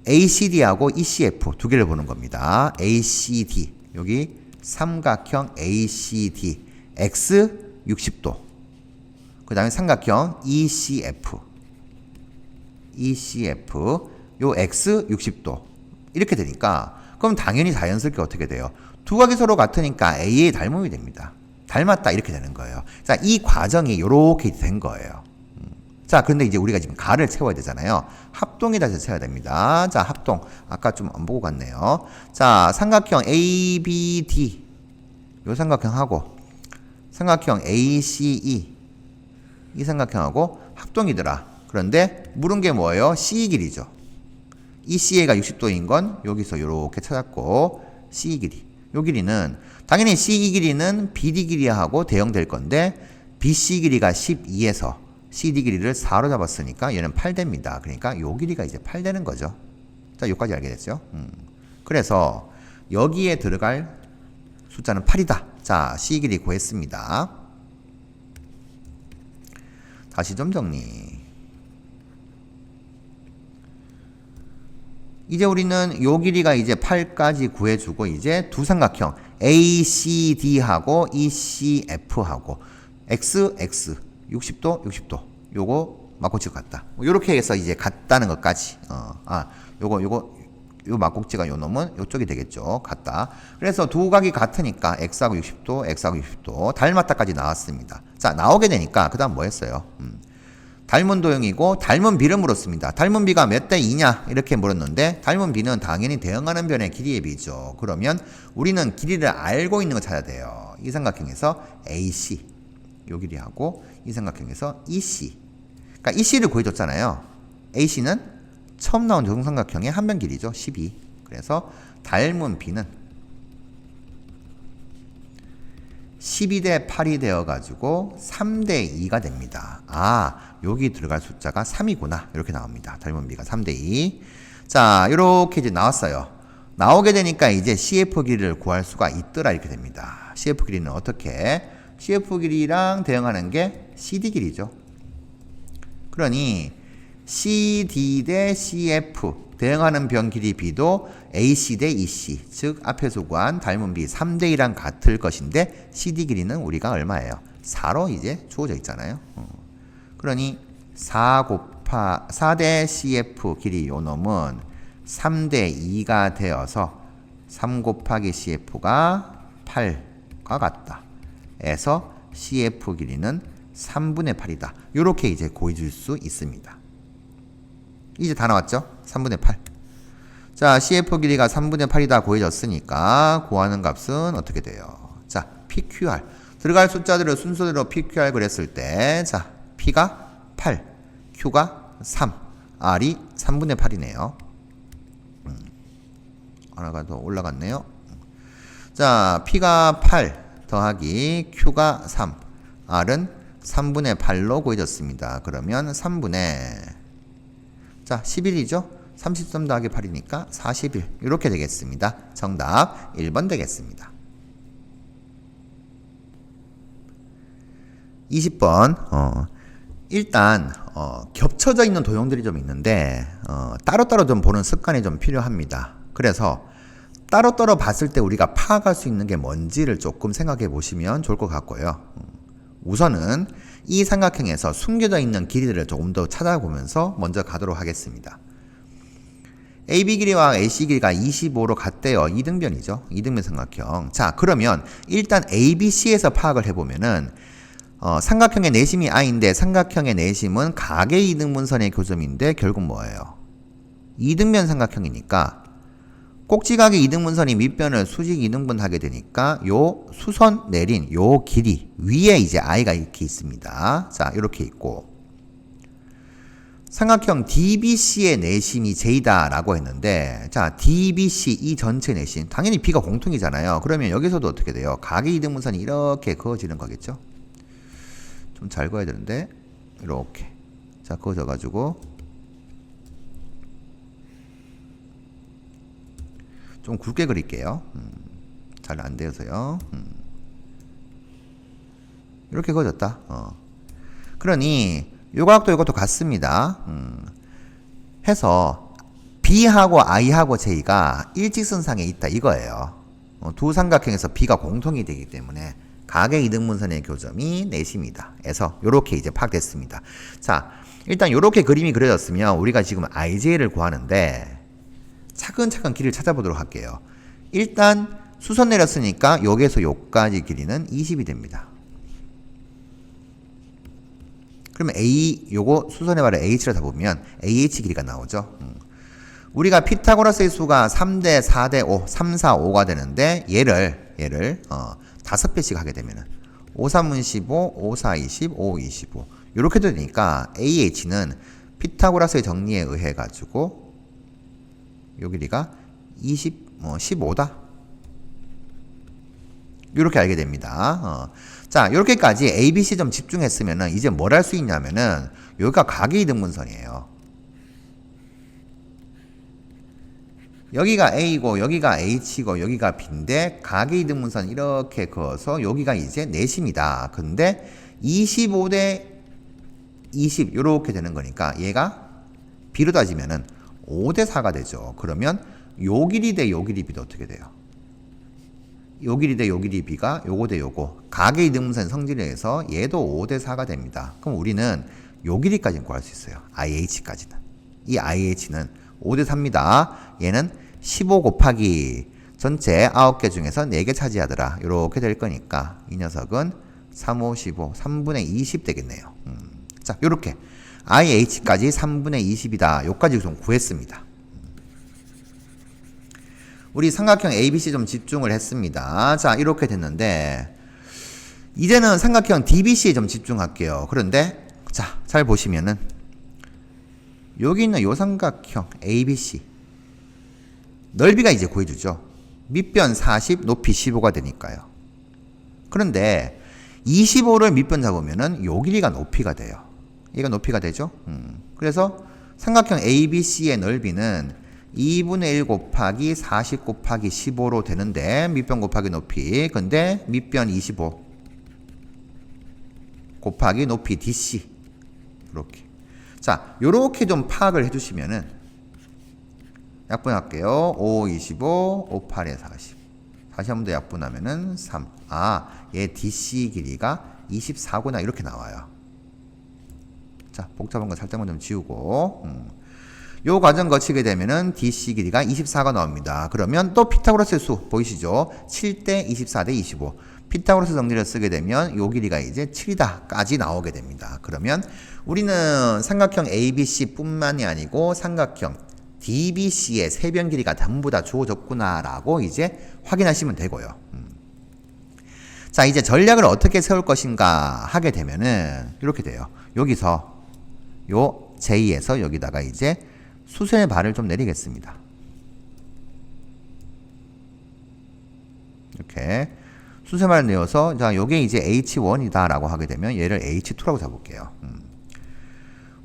ACD하고 ECF 두 개를 보는 겁니다. ACD 여기 삼각형 ACD X 60도 그 다음에 삼각형 ECF 요 X 60도 이렇게 되니까 그럼 당연히 자연스럽게 어떻게 돼요? 두 각이 서로 같으니까 A의 닮음이 됩니다. 닮았다 이렇게 되는 거예요. 자, 이 과정이 요렇게 된 거예요. 자, 그런데 이제 우리가 지금 가를 채워야 되잖아요. 합동에 다시 채워야 됩니다. 자, 합동. 아까 좀 안 보고 갔네요. 자, 삼각형 ABD. 요 삼각형하고 삼각형 ACE. 이 삼각형하고 합동이더라. 그런데 물은 게 뭐예요? CE 길이죠. 이 CA가 60도인 건 여기서 요렇게 찾았고 CE 길이. 요 길이는 당연히 CE 길이는 BD 길이하고 대응될 건데 BC 길이가 12에서 CD 길이를 4로 잡았으니까 얘는 8 됩니다. 그러니까 요 길이가 이제 8 되는 거죠. 자, 요까지 알게 됐죠? 그래서 여기에 들어갈 숫자는 8이다. 자, C 길이 구했습니다. 다시 좀 정리. 이제 우리는 요 길이가 이제 8까지 구해주고 이제 두 삼각형 ACD하고 ECF하고 X 60도 60도 요거 막곡지가 같다. 요렇게 해서 이제 같다는 것까지 요 막곡지가 요 놈은 요쪽이 되겠죠. 같다. 그래서 두 각이 같으니까 X하고 60도 X하고 60도 닮았다까지 나왔습니다. 자, 나오게 되니까 그 다음 뭐 했어요? 닮은 도형이고 닮은 비를 물었습니다. 닮은 비가 몇 대 2냐 이렇게 물었는데 닮은 비는 당연히 대응하는 변의 길이의 비죠. 그러면 우리는 길이를 알고 있는 거 찾아야 돼요. 이 삼각형에서 AC 요 길이하고 이 삼각형에서 EC 그러니까 EC를 구해줬잖아요. AC는 처음 나온 정삼각형의 한 변 길이죠. 12 그래서 닮은 비는 12대 8이 되어가지고 3대 2가 됩니다. 아, 여기 들어갈 숫자가 3이구나. 이렇게 나옵니다. 닮은 B가 3대 2. 자, 이렇게 이제 나왔어요. 나오게 되니까 이제 CF 길이를 구할 수가 있더라. 이렇게 됩니다. CF 길이는 어떻게? CF 길이랑 대응하는 게 CD 길이죠. 그러니 CD 대 CF 대응하는 변 길이 B도 AC 대 EC, 즉 앞에서 구한 닮은 B 3대 2랑 같을 것인데 CD 길이는 우리가 얼마예요? 4로 이제 주어져 있잖아요. 그러니 4대 CF 길이 요 놈은 3대 2가 되어서 3 곱하기 CF가 8과 같다. 에서 CF 길이는 3분의 8이다. 요렇게 이제 구해줄 수 있습니다. 이제 다 나왔죠? 3분의 8. 자, CF 길이가 3분의 8이다 구해졌으니까 구하는 값은 어떻게 돼요? 자, PQR. 들어갈 숫자들을 순서대로 PQR 그랬을 때, 자, P가 8, Q가 3, R이 3분의 8이네요. 하나가 더 올라갔네요. 자, P가 8 더하기 Q가 3, R은 3분의 8로 구해졌습니다. 그러면 3분의 자, 11이죠? 33 더하기 8이니까 41. 이렇게 되겠습니다. 정답 1번 되겠습니다. 20번. 일단 겹쳐져 있는 도형들이 좀 있는데 따로따로 좀 보는 습관이 좀 필요합니다. 그래서 따로따로 봤을 때 우리가 파악할 수 있는 게 뭔지를 조금 생각해 보시면 좋을 것 같고요. 우선은 이 삼각형에서 숨겨져 있는 길이들을 조금 더 찾아보면서 먼저 가도록 하겠습니다. AB 길이와 AC 길이가 25로 같대요. 이등변이죠. 이등변 삼각형. 자, 그러면 일단 ABC에서 파악을 해보면은 삼각형의 내심이 I인데 삼각형의 내심은 각의 이등분선의 교점인데 결국 뭐예요? 이등변 삼각형이니까 꼭지각의 이등분선이 밑변을 수직 이등분하게 되니까 요 수선 내린 요 길이 위에 이제 I가 이렇게 있습니다. 자, 이렇게 있고 삼각형 DBC의 내심이 J다 라고 했는데 자, DBC 이 전체 내심 당연히 B가 공통이잖아요. 그러면 여기서도 어떻게 돼요? 각의 이등분선이 이렇게 그어지는 거겠죠? 좀 잘 그어야 되는데 이렇게 자, 그어져 가지고 좀 굵게 그릴게요. 잘 안 되어서요. 이렇게 그어졌다. 그러니 요 각도 이것도 같습니다. 해서 B하고 I하고 J가 일직선상에 있다 이거예요. 두 삼각형에서 B가 공통이 되기 때문에 각의 이등분선의 교점이 내심이다. 해서 요렇게 이제 파악됐습니다. 자, 일단 요렇게 그림이 그려졌으면 우리가 지금 IJ를 구하는데 차근차근 길을 찾아보도록 할게요. 일단 수선 내렸으니까 여기에서 여기까지 길이는 20이 됩니다. 그러면 A 요거 수선의 발을 H를 잡으면 AH 길이가 나오죠. 우리가 피타고라스의 수가 3대 4대 5, 3, 4, 5가 되는데 얘를 5배씩 하게 되면은 5, 3은 15, 5, 4, 20, 5, 25 이렇게 되니까 AH는 피타고라스의 정리에 의해 가지고 요 길이가 15다. 이렇게 알게 됩니다. 자, 이렇게까지 ABC 좀 집중했으면은 이제 뭘 할 수 있냐면은 여기가 각의 이등분선이에요. 여기가 A고 여기가 H고 여기가 B인데 각의 이등분선 이렇게 그어서 여기가 이제 내심이다. 근데 25대 20 이렇게 되는 거니까 얘가 B로 따지면은 5대 4가 되죠. 그러면 요 길이 대 요 길이 B도 어떻게 돼요? 요 길이 대 요 길이 B가 요거 대 요거 각의 이등분선 성질에 의해서 얘도 5대 4가 됩니다. 그럼 우리는 요 길이까지는 구할 수 있어요. IH까지는. 이 IH는 5대 4입니다. 얘는 15 곱하기 전체 9개 중에서 4개 차지하더라. 요렇게 될 거니까 이 녀석은 3, 5, 15, 3분의 20 되겠네요. 자, 요렇게 IH까지 3분의 20이다. 요까지 좀 구했습니다. 우리 삼각형 ABC 좀 집중을 했습니다. 자, 이렇게 됐는데 이제는 삼각형 DBC에 좀 집중할게요. 그런데 자, 잘 보시면은 여기 있는 요 삼각형 ABC 넓이가 이제 구해주죠. 밑변 40, 높이 15가 되니까요. 그런데 25를 밑변 잡으면은 요 길이가 높이가 돼요. 얘가 높이가 되죠. 그래서 삼각형 ABC의 넓이는 2분의 1 곱하기 40 곱하기 15로 되는데 밑변 곱하기 높이. 근데 밑변 25 곱하기 높이 DC. 이렇게. 자, 요렇게 좀 파악을 해주시면은 약분할게요. 5, 25, 5, 8에 40. 다시 한 번 더 약분하면은 3. 아, 얘 DC 길이가 24구나. 이렇게 나와요. 자, 복잡한 거 살짝만 좀 지우고. 요 과정 거치게 되면은 DC 길이가 24가 나옵니다. 그러면 또 피타고라스의 수 보이시죠? 7대 24 대 25. 피타고라스 정리를 쓰게 되면 요 길이가 이제 7이다까지 나오게 됩니다. 그러면 우리는 삼각형 ABC 뿐만이 아니고 삼각형 DBC의 세변 길이가 전부 다 주어졌구나라고 이제 확인하시면 되고요. 자, 이제 전략을 어떻게 세울 것인가 하게 되면은 이렇게 돼요. 여기서 요 J에서 여기다가 이제 수선의 발을 좀 내리겠습니다. 이렇게 수선의 발을 내어서 자, 요게 이제 H1이다라고 하게 되면 얘를 H2라고 잡을게요.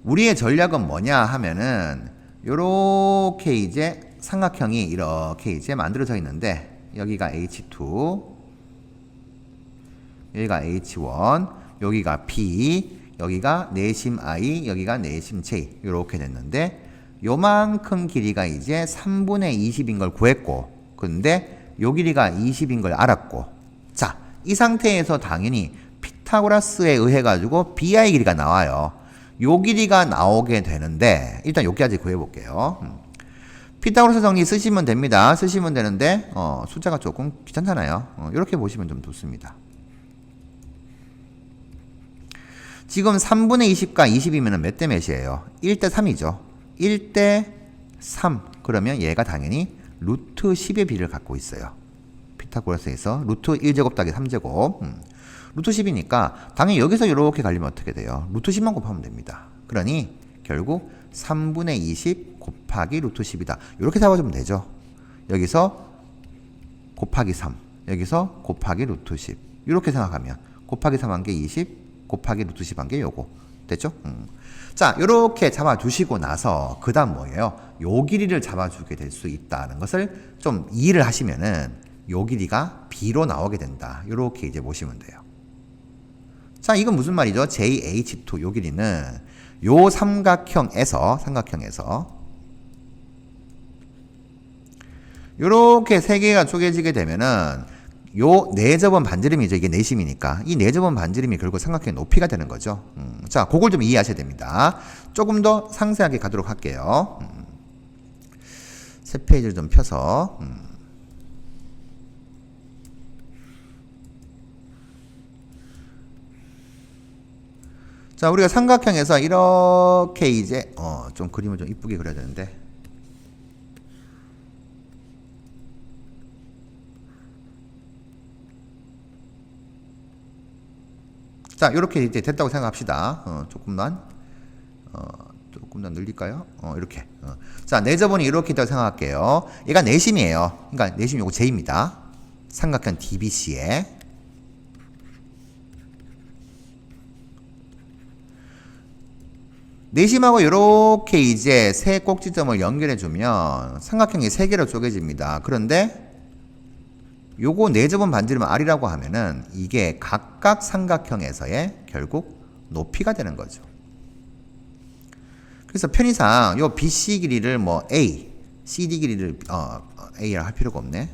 우리의 전략은 뭐냐 하면은 요렇게 이제 삼각형이 이렇게 이제 만들어져 있는데 여기가 H2, 여기가 H1, 여기가 P, 여기가 내심 I, 여기가 내심 J 이렇게 됐는데 요만큼 길이가 이제 3분의 20인 걸 구했고 근데 요 길이가 20인 걸 알았고 자, 이 상태에서 당연히 피타고라스에 의해 가지고 BI 길이가 나와요. 요 길이가 나오게 되는데 일단 여기까지 구해볼게요. 피타고라스 정리 쓰시면 됩니다. 쓰시면 되는데 숫자가 조금 귀찮잖아요. 이렇게 보시면 좀 좋습니다. 지금 3분의 20과 20이면 몇 대 몇이에요? 1대 3이죠. 1대 3 그러면 얘가 당연히 루트 10의 비를 갖고 있어요. 피타고라스에서 루트 1제곱 더하기 3제곱 루트 10이니까 당연히 여기서 이렇게 갈리면 어떻게 돼요? 루트 10만 곱하면 됩니다. 그러니 결국 3분의 20 곱하기 루트 10이다. 이렇게 잡아주면 되죠. 여기서 곱하기 3 여기서 곱하기 루트 10 이렇게 생각하면 곱하기 3 한 게 20 곱하기 루트 10 한 게 요거 됐죠? 자, 요렇게 잡아주시고 나서 그 다음 뭐예요? 요 길이를 잡아주게 될 수 있다는 것을 좀 이해를 하시면은 요 길이가 B로 나오게 된다. 요렇게 이제 보시면 돼요. 자, 이건 무슨 말이죠? JH2 요 길이는 요 삼각형에서 요렇게 세 개가 쪼개지게 되면은 요 내접은 반지름이죠. 이게 내심이니까. 이 내접은 반지름이 결국 삼각형의 높이가 되는 거죠. 자, 그걸 좀 이해하셔야 됩니다. 조금 더 상세하게 가도록 할게요. 새 페이지를 좀 펴서. 자, 우리가 삼각형에서 이렇게 이제 좀 그림을 좀 이쁘게 그려야 되는데. 자, 이렇게 이제 됐다고 생각합시다. 조금만 늘릴까요? 이렇게. 자, 내접은 이렇게 있다고 생각할게요. 얘가 내심이에요. 그러니까 내심 요거 J입니다. 삼각형 DBC에. 내심하고 이렇게 이제 세 꼭지점을 연결해주면 삼각형이 세 개로 쪼개집니다. 그런데 요거 내접은 반지름 R이라고 하면은 이게 각각 삼각형에서의 결국 높이가 되는 거죠. 그래서 편의상 요 BC 길이를 뭐 A, CD 길이를 A라 할 필요가 없네.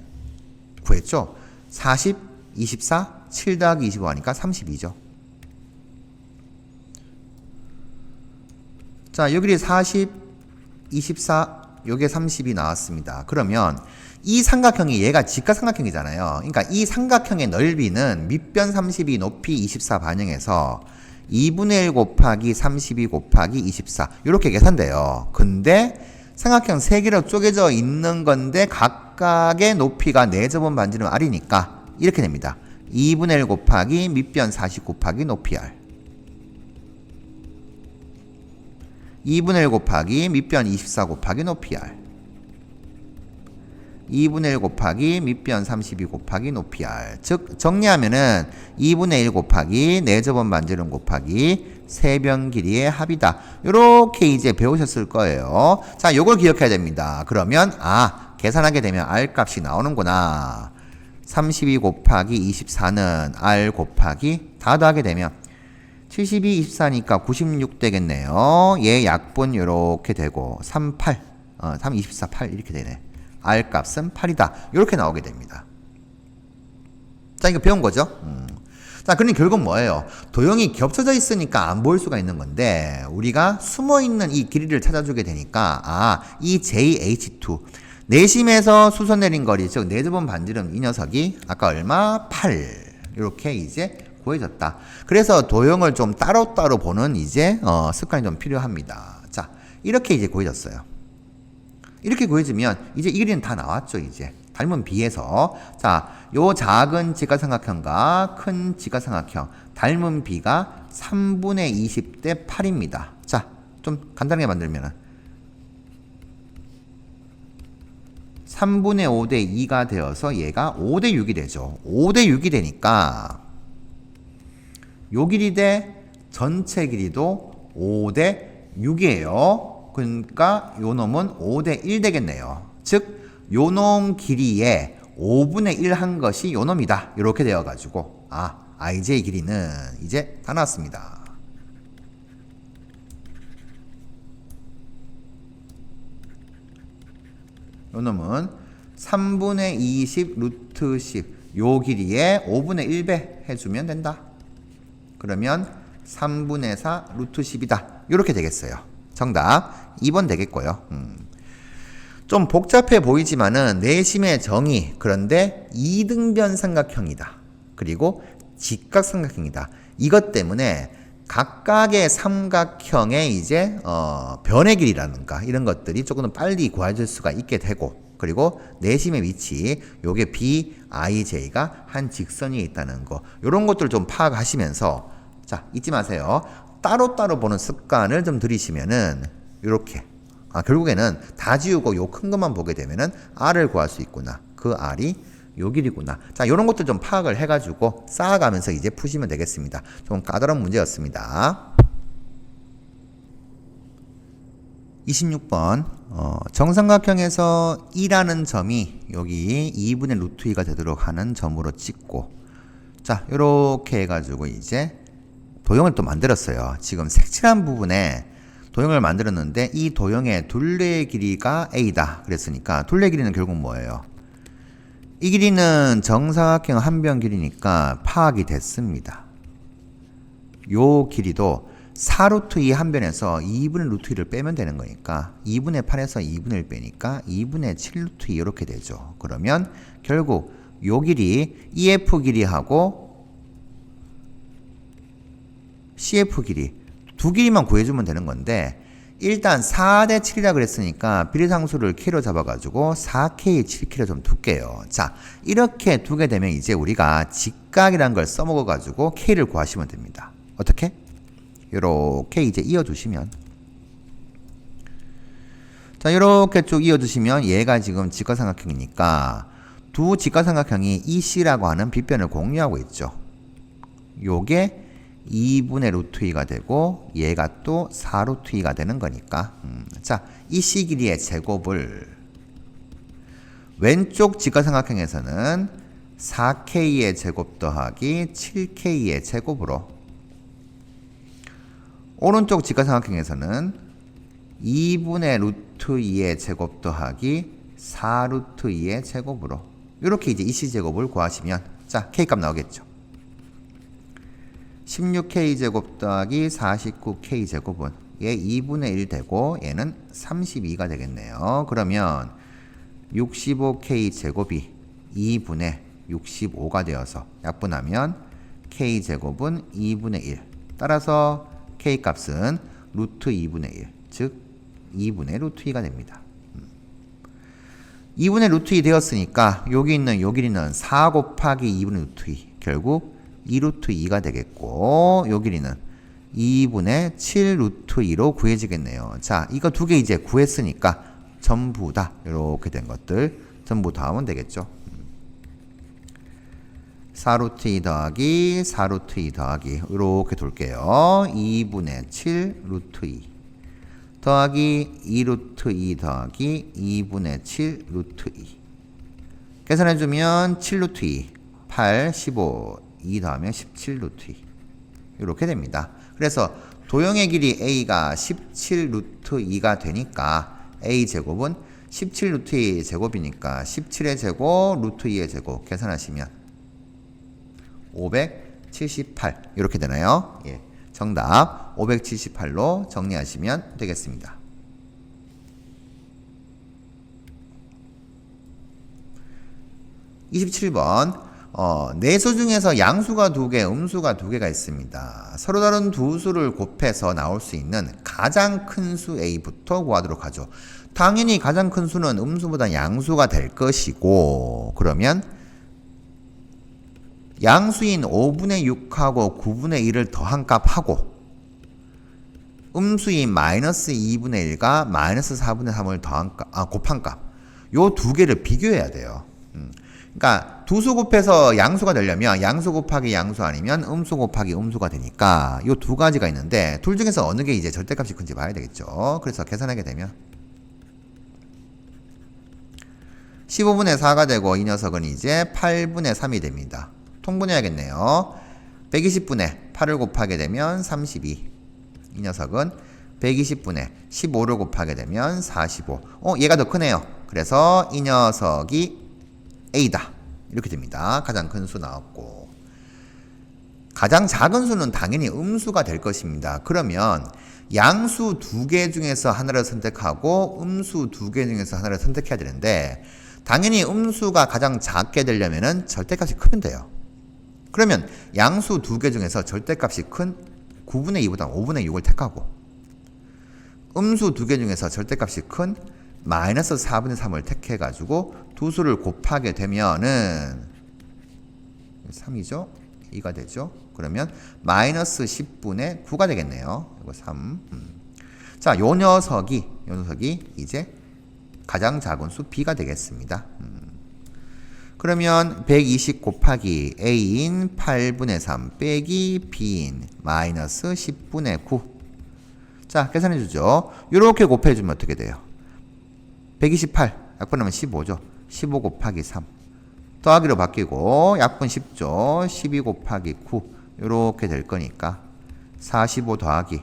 구했죠? 40, 24, 7 더하기 25 하니까 32죠. 자, 여기 40, 24, 요게 30이 나왔습니다. 그러면 이 삼각형이 얘가 직각삼각형이잖아요. 그러니까 이 삼각형의 넓이는 밑변 32 높이 24 반영해서 2분의 1 곱하기 32 곱하기 24 이렇게 계산돼요. 근데 삼각형 3개로 쪼개져 있는 건데 각각의 높이가 내접은 반지름 R이니까 이렇게 됩니다. 2분의 1 곱하기 밑변 40 곱하기 높이 R 2분의 1 곱하기 밑변 24 곱하기 높이 R 2분의 1 곱하기 밑변 32 곱하기 높이 r. 즉 정리하면은 2분의 1 곱하기 4저번 반지름 곱하기 세변 길이의 합이다. 요렇게 이제 배우셨을 거예요. 자, 요걸 기억해야 됩니다. 그러면 계산하게 되면 r 값이 나오는구나. 32 곱하기 24는 r 곱하기 다 더하게 되면 72, 24니까 96 되겠네요. 얘 약분 요렇게 되고 38, 3, 24, 8 이렇게 되네. r 값은 8이다. 이렇게 나오게 됩니다. 자, 이거 배운 거죠? 자, 그러니 결국 뭐예요? 도형이 겹쳐져 있으니까 안 보일 수가 있는 건데 우리가 숨어있는 이 길이를 찾아주게 되니까 이 JH2 내심에서 수선 내린 거리, 즉 네저번 반지름 이 녀석이 아까 얼마? 8 이렇게 이제 구해졌다. 그래서 도형을 좀 따로따로 보는 이제 습관이 좀 필요합니다. 자, 이렇게 이제 구해졌어요. 이렇게 구해지면 이제 이 길이는 다 나왔죠. 이제 닮은 B에서 자, 요 작은 직각삼각형과 큰 직각삼각형 닮은 B가 3분의 20대 8입니다. 자, 좀 간단하게 만들면은 3분의 5대 2가 되어서 얘가 5대 6이 되죠. 5대 6이 되니까 요 길이 대 전체 길이도 5대 6이에요. 그러니까 요 놈은 5대 1 되겠네요. 즉 요 놈 길이에 5분의 1 한 것이 요 놈이다. 이렇게 되어가지고 IJ 길이는 이제 다 나왔습니다. 요 놈은 3분의 20 루트 10 요 길이에 5분의 1배 해주면 된다. 그러면 3분의 4 루트 10이다. 이렇게 되겠어요. 정답 2번 되겠고요. 좀 복잡해 보이지만은 내심의 정의, 그런데 이등변 삼각형이다. 그리고 직각삼각형이다. 이것 때문에 각각의 삼각형의 이제 변의 길이라든가 이런 것들이 조금 더 빨리 구해질 수가 있게 되고, 그리고 내심의 위치, 요게 BIJ가 한 직선이 있다는 거, 요런 것들 좀 파악하시면서, 자, 잊지 마세요. 따로따로 보는 습관을 좀 들이시면은 요렇게 결국에는 다 지우고 요 큰 것만 보게 되면은 R을 구할 수 있구나. 그 R이 요 길이구나. 자, 요런 것들 좀 파악을 해가지고 쌓아가면서 이제 푸시면 되겠습니다. 좀 까다로운 문제였습니다. 26번 정삼각형에서 2라는 점이 여기 2분의 루트 2가 되도록 하는 점으로 찍고, 자, 요렇게 해가지고 이제 도형을 또 만들었어요. 지금 색칠한 부분에 도형을 만들었는데 이 도형의 둘레의 길이가 A다. 그랬으니까 둘레 길이는 결국 뭐예요? 이 길이는 정사각형 한 변 길이니까 파악이 됐습니다. 요 길이도 4루트 2 한 변에서 2분의 루트 2를 빼면 되는 거니까 2분의 8에서 2분의 1 빼니까 2분의 7 루트 2 이렇게 되죠. 그러면 결국 요 길이 EF 길이하고 CF 길이 두 길이만 구해주면 되는 건데, 일단 4대 7이라 그랬으니까 비례상수를 K로 잡아가지고 4K, 7K로 좀 둘게요. 자, 이렇게 두게 되면 이제 우리가 직각이라는 걸 써먹어가지고 K를 구하시면 됩니다. 어떻게? 요렇게 이제 이어주시면, 자, 요렇게 쭉 이어주시면 얘가 지금 직각삼각형이니까 두 직각삼각형이 EC라고 하는 빗변을 공유하고 있죠. 요게 2분의 루트 2가 되고 얘가 또 4루트 2가 되는 거니까 자, 이 C 길이의 제곱을 왼쪽 직각삼각형에서는 4K의 제곱 더하기 7K의 제곱으로, 오른쪽 직각삼각형에서는 2분의 루트 2의 제곱 더하기 4루트 2의 제곱으로 이렇게 이제 이 C 제곱을 구하시면, 자, K값 나오겠죠. 16K제곱 더하기 49K제곱은 얘 2분의 1 되고 얘는 32가 되겠네요. 그러면 65K제곱이 2분의 65가 되어서 약분하면 K제곱은 2분의 1. 따라서 K값은 루트 2분의 1, 즉 2분의 루트 2가 됩니다. 2분의 루트 2 되었으니까 여기 있는 요 길이는 4 곱하기 2분의 루트 2, 결국 2루트 2가 되겠고, 요 길이는 2분의 7 루트 2로 구해지겠네요. 자, 이거 두 개 이제 구했으니까 전부 다 이렇게 된 것들 전부 더하면 되겠죠. 4루트 2 더하기 4루트 2 더하기 이렇게 돌게요. 2분의 7 루트 2 더하기 2루트 2 더하기 2분의 7 루트 2 계산해주면 7루트 2 8, 15, 2 더하면 17 루트 2 이렇게 됩니다. 그래서 도형의 길이 a가 17 루트 2가 되니까 a 제곱은 17 루트 2의 제곱이니까 17의 제곱 루트 2의 제곱 계산하시면 578 이렇게 되나요? 예. 정답 578로 정리하시면 되겠습니다. 27번 내수 중에서 양수가 2개, 음수가 2개가 있습니다. 서로 다른 두 수를 곱해서 나올 수 있는 가장 큰 수 A부터 구하도록 하죠. 당연히 가장 큰 수는 음수보다 양수가 될 것이고 그러면 양수인 5분의 6하고 9분의 1을 더한 값하고 음수인 마이너스 2분의 1과 마이너스 4분의 3을 곱한 값 요 두 개를 비교해야 돼요. 그러니까 두 수 곱해서 양수가 되려면 양수 곱하기 양수 아니면 음수 곱하기 음수가 되니까 요 두 가지가 있는데 둘 중에서 어느 게 이제 절대값이 큰지 봐야 되겠죠. 그래서 계산하게 되면 15분의 4가 되고 이 녀석은 이제 8분의 3이 됩니다. 통분해야겠네요. 120분의 8을 곱하게 되면 32. 이 녀석은 120분의 15를 곱하게 되면 45. 얘가 더 크네요. 그래서 이 녀석이 A다. 이렇게 됩니다. 가장 큰 수 나왔고. 가장 작은 수는 당연히 음수가 될 것입니다. 그러면 양수 2개 중에서 하나를 선택하고 음수 2개 중에서 하나를 선택해야 되는데 당연히 음수가 가장 작게 되려면 절대값이 크면 돼요. 그러면 양수 2개 중에서 절대값이 큰 9분의 2보다 5분의 6을 택하고 음수 2개 중에서 절대값이 큰 마이너스 4분의 3을 택해가지고 두 수를 곱하게 되면은 3이죠? 2가 되죠? 그러면 마이너스 10분의 9가 되겠네요. 이거 3. 자, 요 녀석이 이제 가장 작은 수 B가 되겠습니다. 그러면 120 곱하기 A인 8분의 3 빼기 B인 마이너스 10분의 9. 자, 계산해주죠. 이렇게 곱해주면 어떻게 돼요? 128, 약분하면 15죠. 15 곱하기 3. 더하기로 바뀌고, 약분 10죠. 12 곱하기 9. 이렇게 될 거니까, 45 더하기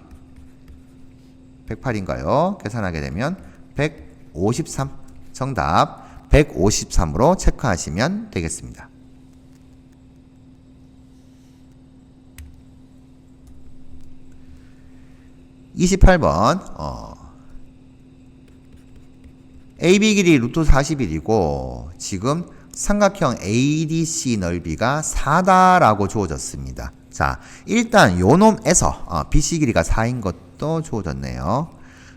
108인가요? 계산하게 되면 153. 정답 153으로 체크하시면 되겠습니다. (28번) AB 길이 루트 41이고 지금 삼각형 ADC 넓이가 4다라고 주어졌습니다. 자, 일단 요 놈에서 BC 길이가 4인 것도 주어졌네요.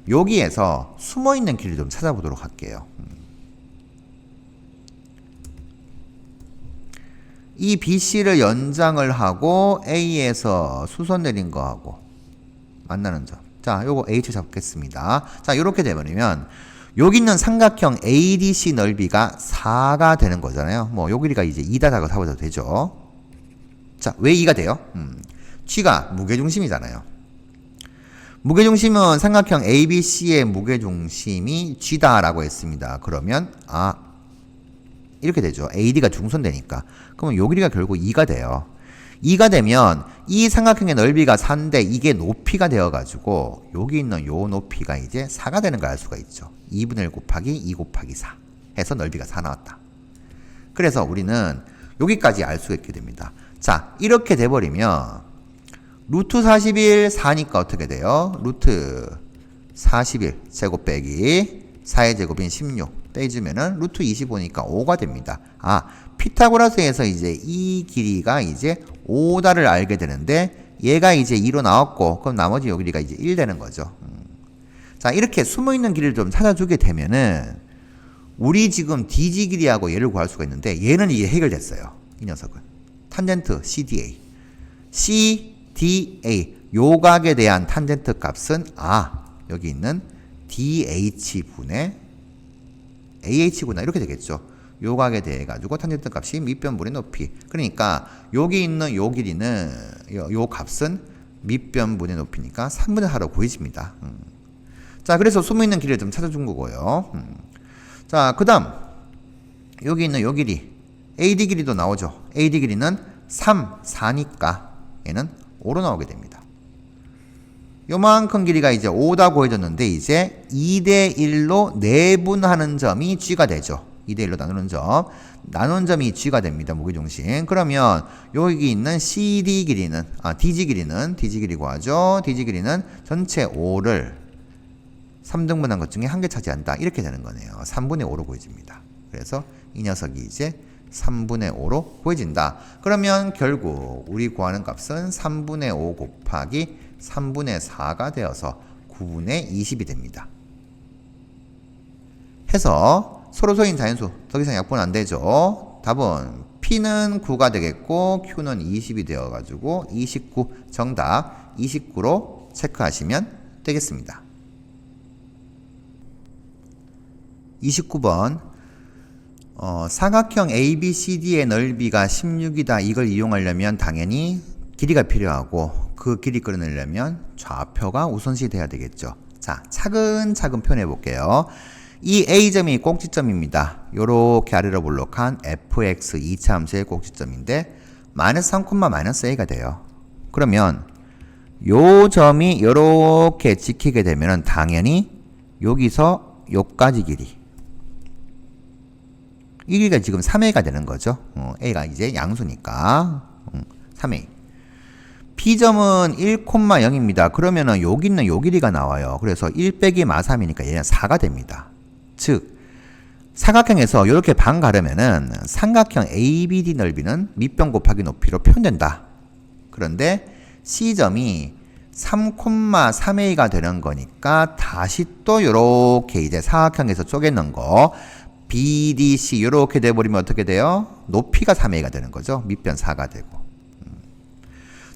여기에서 숨어있는 길을 좀 찾아보도록 할게요. 이 BC를 연장을 하고 A에서 수선 내린 거하고 만나는 점. 자, 요거 H 잡겠습니다. 자, 요렇게 되버리면 여기 있는 삼각형 ADC 넓이가 4가 되는 거잖아요. 뭐 요 길이가 이제 2다라고 잡아도 되죠. 자, 왜 2가 돼요? G가 무게중심이잖아요. 무게중심은 삼각형 ABC의 무게중심이 G다라고 했습니다. 그러면 이렇게 되죠. AD가 중선되니까. 그러면 요 길이가 결국 2가 돼요. 2가 되면 이 삼각형의 넓이가 4인데 이게 높이가 되어가지고 여기 있는 요 높이가 이제 4가 되는 걸 알 수가 있죠. 2분의 1 곱하기 2 곱하기 4 해서 넓이가 4 나왔다. 그래서 우리는 여기까지 알 수가 있게 됩니다. 자, 이렇게 돼버리면 루트 41 4니까 어떻게 돼요? 루트 41 제곱 빼기 4의 제곱인 16 빼주면은 루트 25니까 5가 됩니다. 피타고라스에서 이제 이 길이가 이제 5다를 알게 되는데 얘가 이제 2로 나왔고 그럼 나머지 요 길이가 이제 1 되는 거죠. 자, 이렇게 숨어있는 길이를 좀 찾아주게 되면은 우리 지금 DG 길이하고 얘를 구할 수가 있는데 얘는 이게 해결됐어요. 이 녀석은 탄젠트 CDA CDA 요 각에 대한 탄젠트 값은 여기 있는 DH분의 AH구나 이렇게 되겠죠. 요각에 대해 가지고 탄젠트 값이 밑변분의 높이. 그러니까 여기 있는 요 길이는 요 값은 밑변분의 높이니까 3분의 4로 구해집니다. 자, 그래서 숨어 있는 길이를 좀 찾아준 거고요. 자, 그 다음 여기 있는 요 길이 AD 길이도 나오죠. AD 길이는 3, 4니까 얘는 5로 나오게 됩니다. 요만큼 길이가 이제 5다 구해졌는데 이제 2대 1로 내분하는 점이 G가 되죠. 2대 1로 나누는 점. 나눈 점이 G가 됩니다. 무게중심. 그러면 여기 있는 CD 길이는 DG 길이고 하죠. DG 길이는 전체 5를 3등분한 것 중에 한 개 차지한다. 이렇게 되는 거네요. 3분의 5로 구해집니다. 그래서 이 녀석이 이제 3분의 5로 구해진다. 그러면 결국 우리 구하는 값은 3분의 5 곱하기 3분의 4가 되어서 9분의 20이 됩니다. 해서 서로소인 자연수 더 이상 약분 안 되죠. 답은 P는 9가 되겠고 Q는 20이 되어가지고 29 정답 29로 체크하시면 되겠습니다. 29번 사각형 ABCD의 넓이가 16이다. 이걸 이용하려면 당연히 길이가 필요하고 그 길이 끌어내려면 좌표가 우선시 돼야 되겠죠. 자, 차근차근 표현해 볼게요. 이 A점이 꼭지점입니다. 요렇게 아래로 볼록한 fx 2차 함수의 꼭지점인데 마이너스 3, 마이너스 a가 돼요. 그러면 요 점이 요렇게 찍히게 되면 당연히 여기서 요까지 길이 이 길이가 지금 3a가 되는 거죠. a가 이제 양수니까 3a. P점은 1,0입니다. 그러면은 여기 있는 요 길이가 나와요. 그래서 1 빼기 마3이니까 얘는 4가 됩니다. 즉 사각형에서 이렇게 반 가르면은 삼각형 ABD 넓이는 밑변 곱하기 높이로 표현된다. 그런데 C점이 3,3a가 되는 거니까 다시 또 요렇게 이제 사각형에서 쪼개는 거 BDC 요렇게 돼버리면 어떻게 돼요? 높이가 3a가 되는 거죠. 밑변 4가 되고.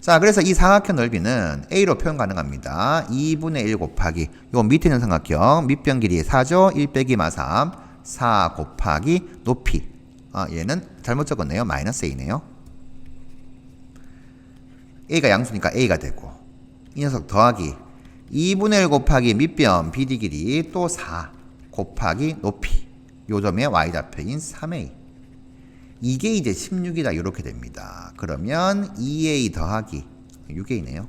자, 그래서 이 사각형 넓이는 A로 표현 가능합니다. 2분의 1 곱하기 요 밑에 있는 삼각형 밑변 길이 4죠. 1 빼기 마3 4 곱하기 높이. 얘는 잘못 적었네요. 마이너스 A네요. A가 양수니까 A가 되고 이 녀석 더하기 2분의 1 곱하기 밑변 BD 길이 또 4 곱하기 높이. 요 점의 Y좌표인 3A. 이게 이제 16이다. 이렇게 됩니다. 그러면 2a 더하기 6a네요.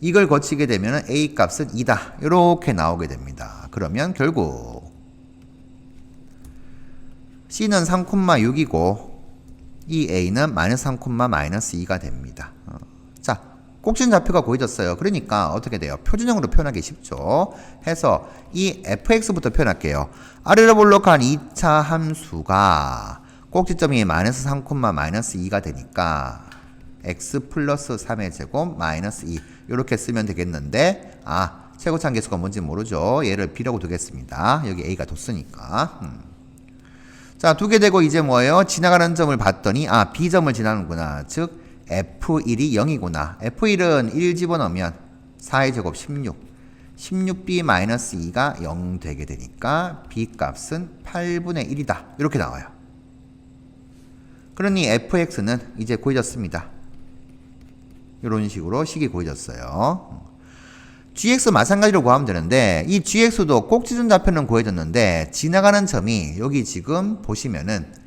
이걸 거치게 되면 a 값은 2다. 이렇게 나오게 됩니다. 그러면 결국 c는 3,6이고 이 a는 마이너스 3, 마이너스 2가 됩니다. 자, 꼭지점 좌표가 구해졌어요. 그러니까 어떻게 돼요? 표준형으로 표현하기 쉽죠. 해서 이 fx부터 표현할게요. 아래로 볼록한 2차 함수가 꼭지점이 마이너스 3, 마이너스 2가 되니까 x 플러스 3의 제곱 마이너스 2 이렇게 쓰면 되겠는데 최고차항계수가 뭔지 모르죠. 얘를 b라고 두겠습니다. 여기 a가 뒀으니까. 자, 두게 되고 이제 뭐예요? 지나가는 점을 봤더니 b점을 지나는구나. 즉 F1이 0이구나. F1은 1 집어넣으면 4의 제곱 16. 16b-2가 0 되게 되니까 b값은 8분의 1이다. 이렇게 나와요. 그러니 fx는 이제 구해졌습니다. 이런 식으로 식이 구해졌어요. gx 마찬가지로 구하면 되는데 이 gx도 꼭지점 좌표는 구해졌는데 지나가는 점이 여기 지금 보시면은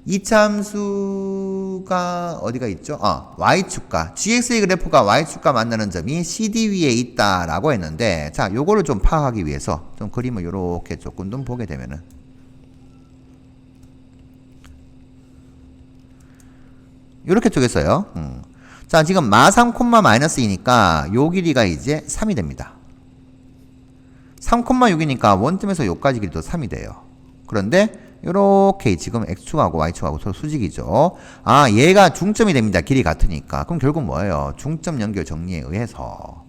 2차 함수가 어디가 있죠? y축과 gx의 그래프가 y축과 만나는 점이 cd 위에 있다라고 했는데 자, 요거를 좀 파악하기 위해서 좀 그림을 요렇게 조금 좀 보게 되면은 요렇게 쪼갰어요. 자, 지금 마3, 마이너스 2니까 요 길이가 이제 3이 됩니다. 3,6이니까 원점에서 요까지 길이도 3이 돼요. 그런데 요렇게 지금 x축하고 y축하고 서로 수직이죠. 얘가 중점이 됩니다. 길이 같으니까. 그럼 결국 뭐예요? 중점 연결 정리에 의해서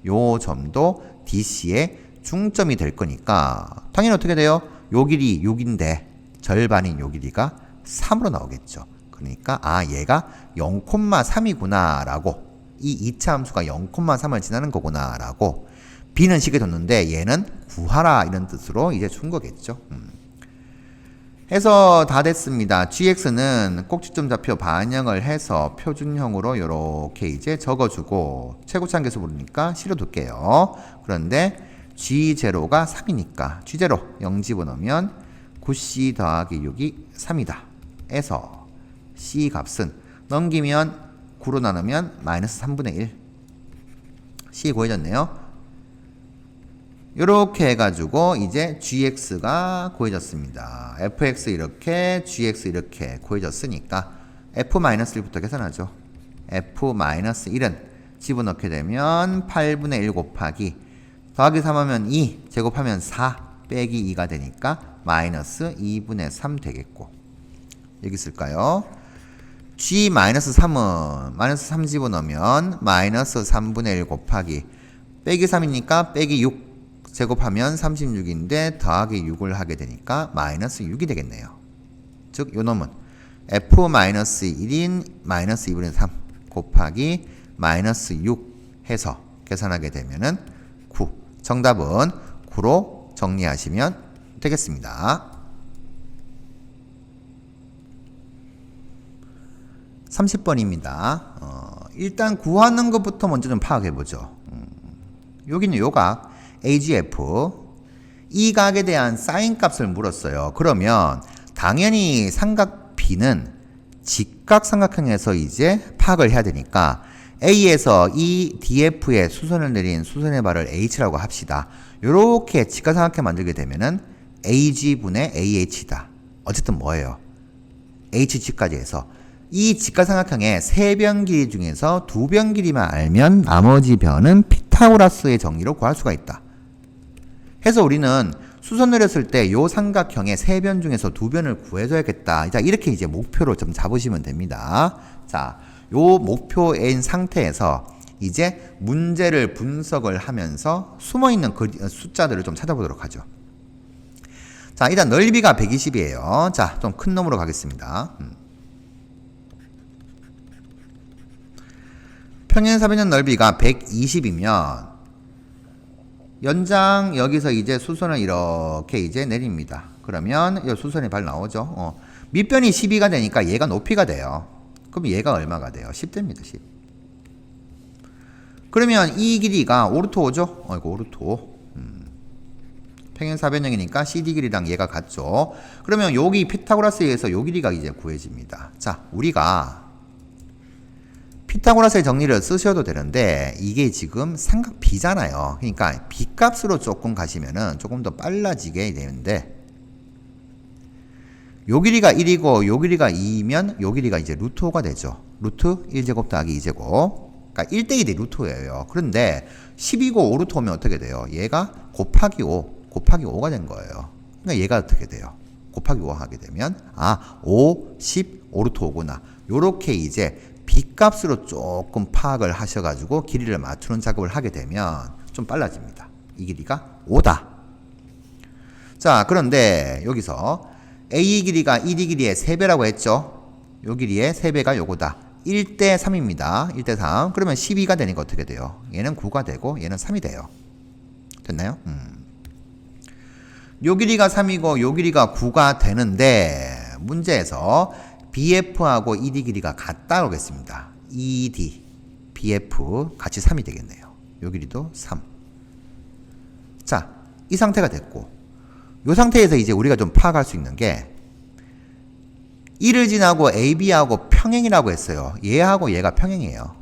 요 점도 DC의 중점이 될 거니까 당연히 어떻게 돼요? 요 길이 6인데 절반인 요 길이가 3으로 나오겠죠. 그러니까 얘가 0,3이구나 라고 이 2차 함수가 0,3을 지나는 거구나 라고 B는 식에 뒀는데 얘는 구하라 이런 뜻으로 이제 준 거겠죠. 해서 다 됐습니다. gx는 꼭지점 좌표 반영을 해서 표준형으로 이렇게 이제 적어주고 최고차항계수 부르니까 실어둘게요. 그런데 g0가 3이니까 g0 0 집어넣으면 9c 더하기 6이 3이다. 해서 c 값은 넘기면 9로 나누면 마이너스 3분의 1. c 구해졌네요. 이렇게 해가지고 이제 gx가 구해졌습니다. fx 이렇게 gx 이렇게 구해졌으니까 f-1부터 계산하죠. f-1은 집어넣게 되면 8분의 1 곱하기 더하기 3하면 2 제곱하면 4 빼기 2가 되니까 마이너스 2분의 3 되겠고 여기 있을까요? g-3은 마이너스 3 집어넣으면 마이너스 3분의 1 곱하기 빼기 3이니까 빼기 6 제곱하면 36인데 더하기 6을 하게 되니까 마이너스 6이 되겠네요. 즉 요놈은 f-1인 마이너스 2분의 3 곱하기 마이너스 6 해서 계산하게 되면은 9. 정답은 9로 정리하시면 되겠습니다. 30번입니다. 일단 구하는 것부터 먼저 좀 파악해보죠. 여기는 요각 AGF 이 각에 대한 사인 값을 물었어요. 그러면 당연히 삼각 B는 직각삼각형에서 이제 파악을 해야 되니까 A에서 이 DF에 수선을 내린 수선의 발을 H라고 합시다. 요렇게 직각삼각형 만들게 되면은 AG분의 AH다. 어쨌든 뭐예요? HG까지 해서 이 직각삼각형의 세 변 길이 중에서 두 변 길이만 알면 나머지 변은 피타고라스의 정리로 구할 수가 있다. 해서 우리는 수선을 했을 때 요 삼각형의 세 변 중에서 두 변을 구해줘야겠다. 자, 이렇게 이제 목표로 좀 잡으시면 됩니다. 자, 요 목표인 상태에서 이제 문제를 분석을 하면서 숨어있는 숫자들을 좀 찾아보도록 하죠. 자, 일단 넓이가 120이에요. 자, 좀 큰 놈으로 가겠습니다. 평행사변형 넓이가 120이면 연장 여기서 이제 수선을 이렇게 이제 내립니다. 그러면 이 수선의 발 나오죠. 밑변이 12가 되니까 얘가 높이가 돼요. 그럼 얘가 얼마가 돼요? 10 됩니다. 10. 그러면 이 길이가 오르토 5죠? 이거 오르토 5. 평행사변형이니까 CD 길이랑 얘가 같죠. 그러면 여기 피타고라스에 의해서 요 길이가 이제 구해집니다. 자, 우리가 피타고라스의 정리를 쓰셔도 되는데 이게 지금 삼각 B잖아요. 그러니까 B값으로 조금 가시면은 조금 더 빨라지게 되는데 요 길이가 1이고 요 길이가 2이면 요 길이가 이제 루트 5가 되죠. 루트 1제곱 더하기 2제곱. 그러니까 1대1이 루트 5예요. 그런데 10이고 5루트 5면 어떻게 돼요? 얘가 곱하기 5가 된 거예요. 그러니까 얘가 어떻게 돼요? 곱하기 5 하게 되면 5, 10, 5루트 5구나. 요렇게 이제 B값으로 조금 파악을 하셔가지고 길이를 맞추는 작업을 하게 되면 좀 빨라집니다. 이 길이가 5다. 자, 그런데 여기서 A 길이가 1이 길이의 3배라고 했죠. 요 길이의 3배가 요거다. 1대 3입니다. 1대 3. 그러면 12가 되니까 어떻게 돼요? 얘는 9가 되고 얘는 3이 돼요. 됐나요? 요 길이가 3이고 요 길이가 9가 되는데 문제에서 BF하고 ED 길이가 같다 오겠습니다. ED, BF 같이 3이 되겠네요. 요 길이도 3. 자, 이 상태가 됐고 요 상태에서 이제 우리가 좀 파악할 수 있는 게 1을 지나고 AB하고 평행이라고 했어요. 얘하고 얘가 평행이에요.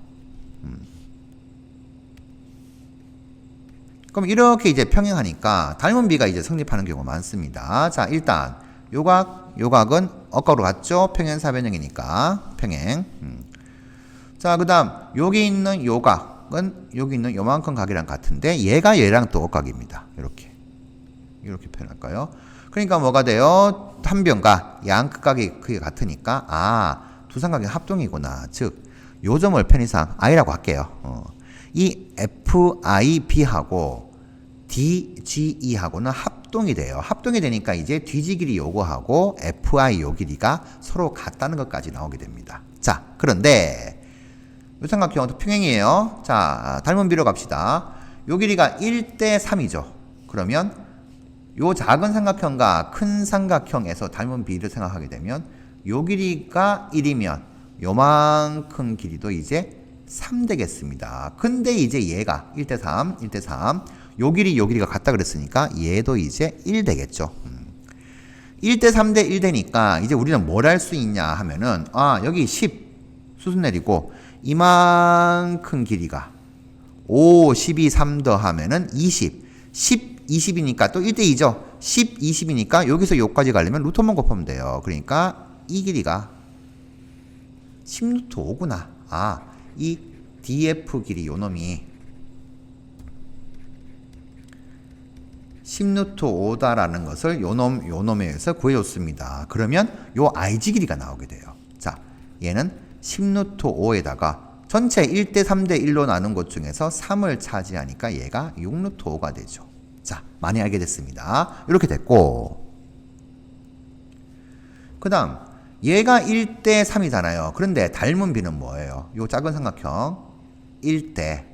그럼 이렇게 이제 평행하니까 닮은 비가 이제 성립하는 경우가 많습니다. 자, 일단 요각은 억각으로 갔죠? 평행사변형이니까 평행. 자, 그 다음 여기 있는 요각은 여기 있는 요만큼 각이랑 같은데 얘가 얘랑 또 억각입니다. 이렇게 표현할까요? 그러니까 뭐가 돼요? 한 변과 양 끝각이 크게 같으니까 두 삼각이 합동이구나. 즉 요점을 편의상 I라고 할게요. 이 FIB하고 DGE하고는 합동이 돼요. 합동이 되니까 이제 DG 길이 요거하고 FI 요 길이가 서로 같다는 것까지 나오게 됩니다. 자, 그런데 요 삼각형은 평행이에요. 자, 닮은 비로 갑시다. 요 길이가 1대 3이죠. 그러면 요 작은 삼각형과 큰 삼각형에서 닮은 비를 생각하게 되면 요 길이가 1이면 요만큼 길이도 이제 3 되겠습니다. 근데 이제 얘가 1대3, 1대3 요 길이가 같다 그랬으니까 얘도 이제 1 되겠죠. 1대3 대 1 되니까 이제 우리는 뭘 할 수 있냐 하면은 여기 10 수순 내리고 이만큼 길이가 5, 12, 3 더하면은 20 10, 20이니까 또 1대2죠. 10, 20이니까 여기서 여기까지 가려면 루트만 곱하면 돼요. 그러니까 이 길이가 10루트 5구나. 이 DF 길이 요 놈이 10루트 5다라는 것을 요 놈에 의해서 구해줬습니다. 그러면 요 IG 길이가 나오게 돼요. 자, 얘는 10루트 5에다가 전체 1대 3대 1로 나눈 것 중에서 3을 차지하니까 얘가 6루트 5가 되죠. 자, 많이 알게 됐습니다. 이렇게 됐고, 그 다음 얘가 1대 3이잖아요. 그런데 닮은 비는 뭐예요? 요 작은 삼각형 1대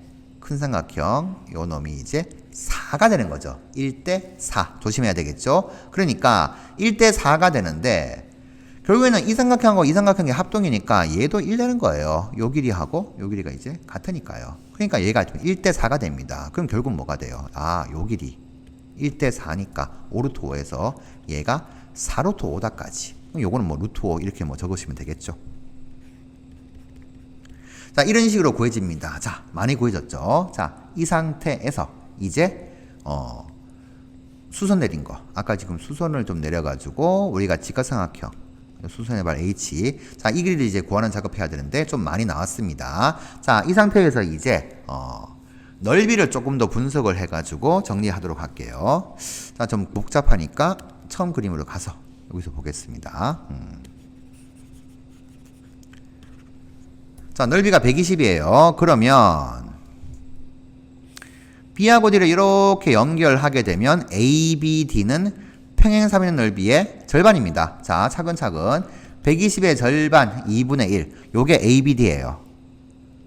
큰 삼각형 요 놈이 이제 4가 되는 거죠. 1대 4 조심해야 되겠죠. 그러니까 1대 4가 되는데 결국에는 이 삼각형하고 이 삼각형의 합동이니까 얘도 1 되는 거예요. 요 길이하고 요 길이가 이제 같으니까요. 그러니까 얘가 1대 4가 됩니다. 그럼 결국 뭐가 돼요? 요 길이 1대 4니까 5루트 5에서 얘가 4루트 5다까지. 요거는 뭐 루트 5 이렇게 뭐 적으시면 되겠죠. 자, 이런 식으로 구해집니다. 자, 많이 구해졌죠. 자, 이 상태에서 이제 수선 내린 거. 아까 지금 수선을 좀 내려가지고 우리가 직각삼각형 수선의 발 H. 자, 이 길이를 이제 구하는 작업해야 되는데 좀 많이 나왔습니다. 자, 이 상태에서 이제 넓이를 조금 더 분석을 해가지고 정리하도록 할게요. 자, 좀 복잡하니까 처음 그림으로 가서 여기서 보겠습니다. 자, 넓이가 120이에요. 그러면 B하고 D를 이렇게 연결하게 되면 ABD는 평행삼의 넓이의 절반입니다. 자, 차근차근 120의 절반 2분의 1 요게 ABD예요.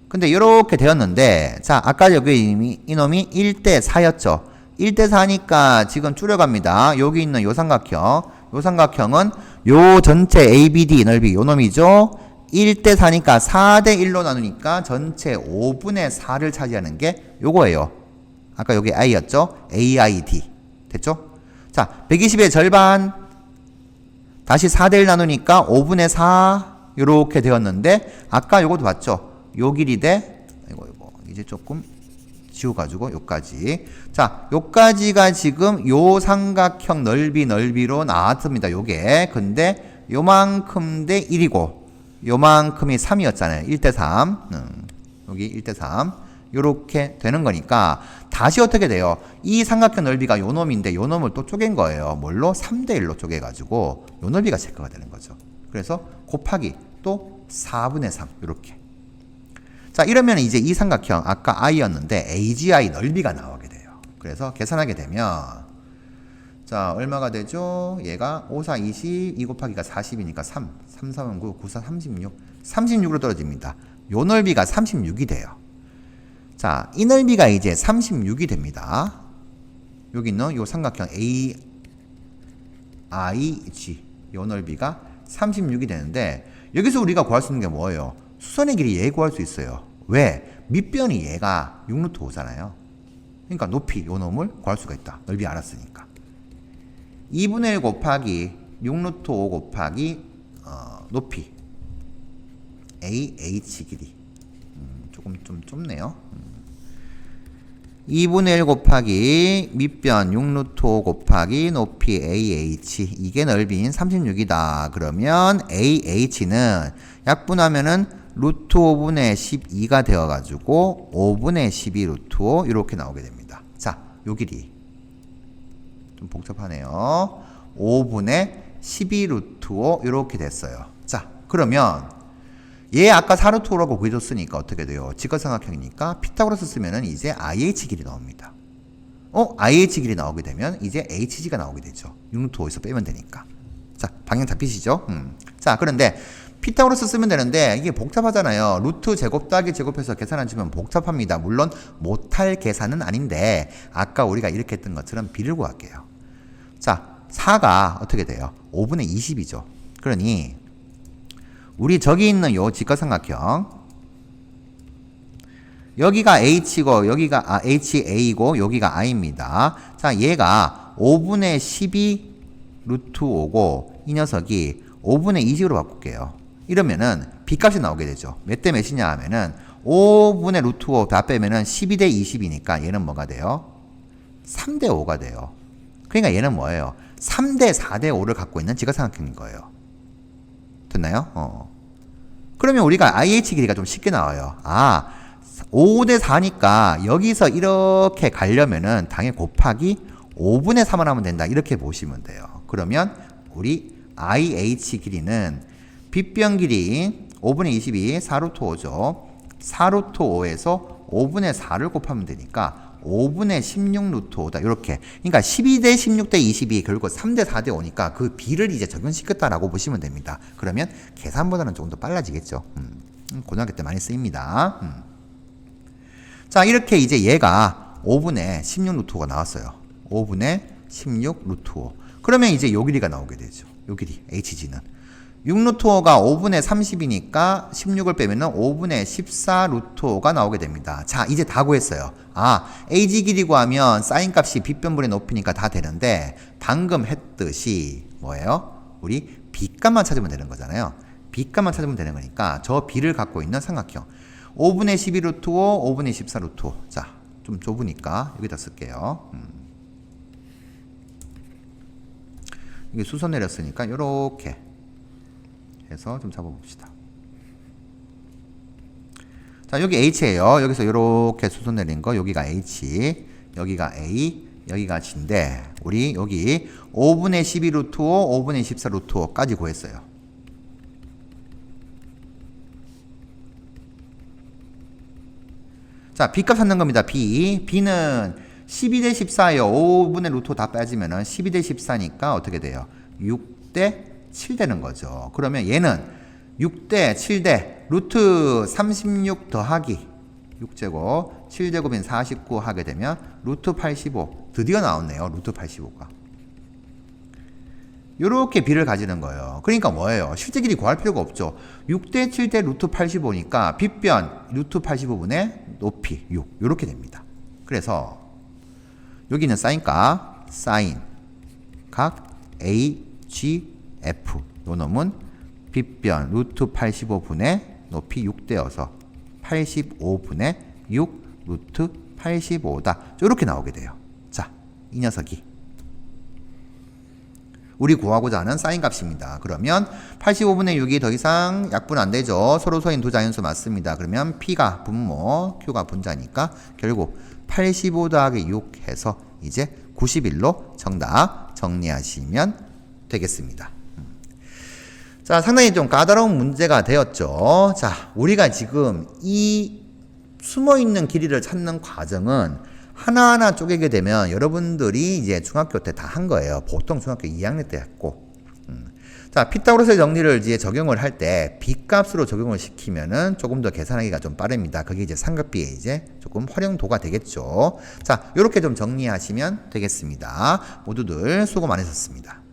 근데 이렇게 되었는데 자, 아까 여기 이놈이 1대 4였죠. 1대 4니까 지금 줄여갑니다. 여기 있는 요 삼각형은 요 전체 ABD 넓이 요 놈이죠. 1대 4니까 4대 1로 나누니까 전체 5분의 4를 차지하는 게 요거예요. 아까 여기 I였죠. AID 됐죠? 자, 120의 절반 다시 4대 1 나누니까 5분의 4 요렇게 되었는데 아까 요것도 봤죠? 요 길이 대 이거 이제 조금 지워가지고 요까지. 자, 요까지가 지금 요 삼각형 넓이로 나왔습니다. 요게. 근데 요만큼 대 1이고 요만큼이 3이었잖아요. 1대 3. 여기 1대 3. 요렇게 되는 거니까 다시 어떻게 돼요? 이 삼각형 넓이가 요 놈인데 요 놈을 또 쪼갠 거예요. 뭘로? 3대 1로 쪼개가지고 요 넓이가 체크가 되는 거죠. 그래서 곱하기 또 4분의 3 요렇게. 자, 이러면 이제 이 삼각형 아까 I였는데 AGI 넓이가 나오게 돼요. 그래서 계산하게 되면 자, 얼마가 되죠? 얘가 5, 4, 20, 2 곱하기가 40이니까 3, 3, 3은 9, 9, 4, 36. 36으로 떨어집니다. 요 넓이가 36이 돼요. 자, 이 넓이가 이제 36이 됩니다. 여기 있는 요 삼각형 AIG 요 넓이가 36이 되는데 여기서 우리가 구할 수 있는 게 뭐예요? 수선의 길이 얘 구할 수 있어요. 왜? 밑변이 얘가 6루트 5잖아요. 그러니까 높이 요 놈을 구할 수가 있다. 넓이 알았으니까. 2분의 1 곱하기 6루트 5 곱하기 높이 AH 길이 조금 좀 좁네요. 2분의 1 곱하기 밑변 6루트 5 곱하기 높이 AH 이게 넓이인 36이다. 그러면 AH는 약분하면은 루트 5분의 12가 되어가지고 5분의 12 루트 5 이렇게 나오게 됩니다. 자, 요 길이 좀 복잡하네요. 5분의 12 루트 5 이렇게 됐어요. 자, 그러면 얘 아까 4루트 5라고 구해줬으니까 어떻게 돼요? 직각삼각형이니까 피타고라스 쓰면은 이제 IH 길이 나옵니다. IH 길이 나오게 되면 이제 HG가 나오게 되죠. 6루트 5에서 빼면 되니까. 자, 방향 잡히시죠? 자, 그런데 피타고라스 쓰면 되는데 이게 복잡하잖아요. 루트 제곱 더하기 제곱해서 계산하시면 복잡합니다. 물론 못할 계산은 아닌데 아까 우리가 이렇게 했던 것처럼 비를 구할게요. 자, 4가 어떻게 돼요? 5분의 20이죠. 그러니 우리 저기 있는 요 직각삼각형 여기가 h고 여기가 ha고 여기가 i입니다. 자, 얘가 5분의 12 루트 5고 이 녀석이 5분의 20으로 바꿀게요. 이러면은 b값이 나오게 되죠. 몇 대 몇이냐 하면은 5분의 루트 5 다 빼면은 12대 20이니까 얘는 뭐가 돼요? 3대 5가 돼요. 그러니까 얘는 뭐예요? 3대 4대 5를 갖고 있는 직각삼각형인 거예요. 됐나요? 그러면 우리가 IH 길이가 좀 쉽게 나와요. 5대 4니까 여기서 이렇게 가려면은 당연히 곱하기 5분의 3을 하면 된다. 이렇게 보시면 돼요. 그러면 우리 IH 길이는 빗변 길이 5분의 22, 4루트 5죠. 4루트 5에서 5분의 4를 곱하면 되니까 5분의 16 루트 5다. 이렇게. 그러니까 12대 16대 22 결국 3대 4대 5니까 그 B를 이제 적용시켰다라고 보시면 됩니다. 그러면 계산보다는 조금 더 빨라지겠죠. 고등학교 때 많이 쓰입니다. 자, 이렇게 이제 얘가 5분의 16 루트 5가 나왔어요. 5분의 16 루트 5. 그러면 이제 요 길이가 나오게 되죠. 요 길이, HG는. 6 루트 5가 5분의 30이니까 16을 빼면은 5분의 14 루트 5가 나오게 됩니다. 자, 이제 다 구했어요. AG 길이 구하면 사인 값이 빗변분의 높이니까 다 되는데 방금 했듯이 뭐예요? 우리 B값만 찾으면 되는 거잖아요. B값만 찾으면 되는 거니까 저 B를 갖고 있는 삼각형. 5분의 12 루트 5, 5분의 14 루트 5. 자, 좀 좁으니까 여기다 쓸게요. 이게 수선 내렸으니까 요렇게 해서 좀 잡아봅시다. 자, 여기 H예요. 여기서 요렇게 수선 내린 거 여기가 H, 여기가 A, 여기가 G인데 우리 여기 5분의 12 루트 5, 5분의 14 루트 5까지 구했어요. 자, B값 찾는 겁니다. B는 12대 14예요. 5분의 루트 5 다 빠지면은 12대 14니까 어떻게 돼요? 6대 7 되는 거죠. 그러면 얘는 6대 7대 루트 36 더하기 6제곱 7제곱인 49 하게 되면 루트 85 드디어 나왔네요. 루트 85가 요렇게 B를 가지는 거예요. 그러니까 뭐예요? 실제 길이 구할 필요가 없죠. 6대 7대 루트 85니까 빗변 루트 85분의 높이 6 요렇게 됩니다. 그래서 여기는 사인값 사인 각 A, G, F 요 놈은 빗변 루트 85분의 높이 6 되어서 85분의 6 루트 85다. 이렇게 나오게 돼요. 자, 이 녀석이 우리 구하고자 하는 사인 값입니다. 그러면 85분의 6이 더 이상 약분 안 되죠. 서로 서인 두 자연수 맞습니다. 그러면 P가 분모, Q가 분자니까 결국 85 더하기 6 해서 이제 91로 정답 정리하시면 되겠습니다. 자, 상당히 좀 까다로운 문제가 되었죠. 자, 우리가 지금 이 숨어있는 길이를 찾는 과정은 하나하나 쪼개게 되면 여러분들이 이제 중학교 때 다 한 거예요. 보통 중학교 2학년 때 했고. 자, 피타고라스의 정리를 이제 적용을 할 때 B값으로 적용을 시키면은 조금 더 계산하기가 좀 빠릅니다. 그게 이제 삼각비의 이제 조금 활용도가 되겠죠. 자, 요렇게 좀 정리하시면 되겠습니다. 모두들 수고 많으셨습니다.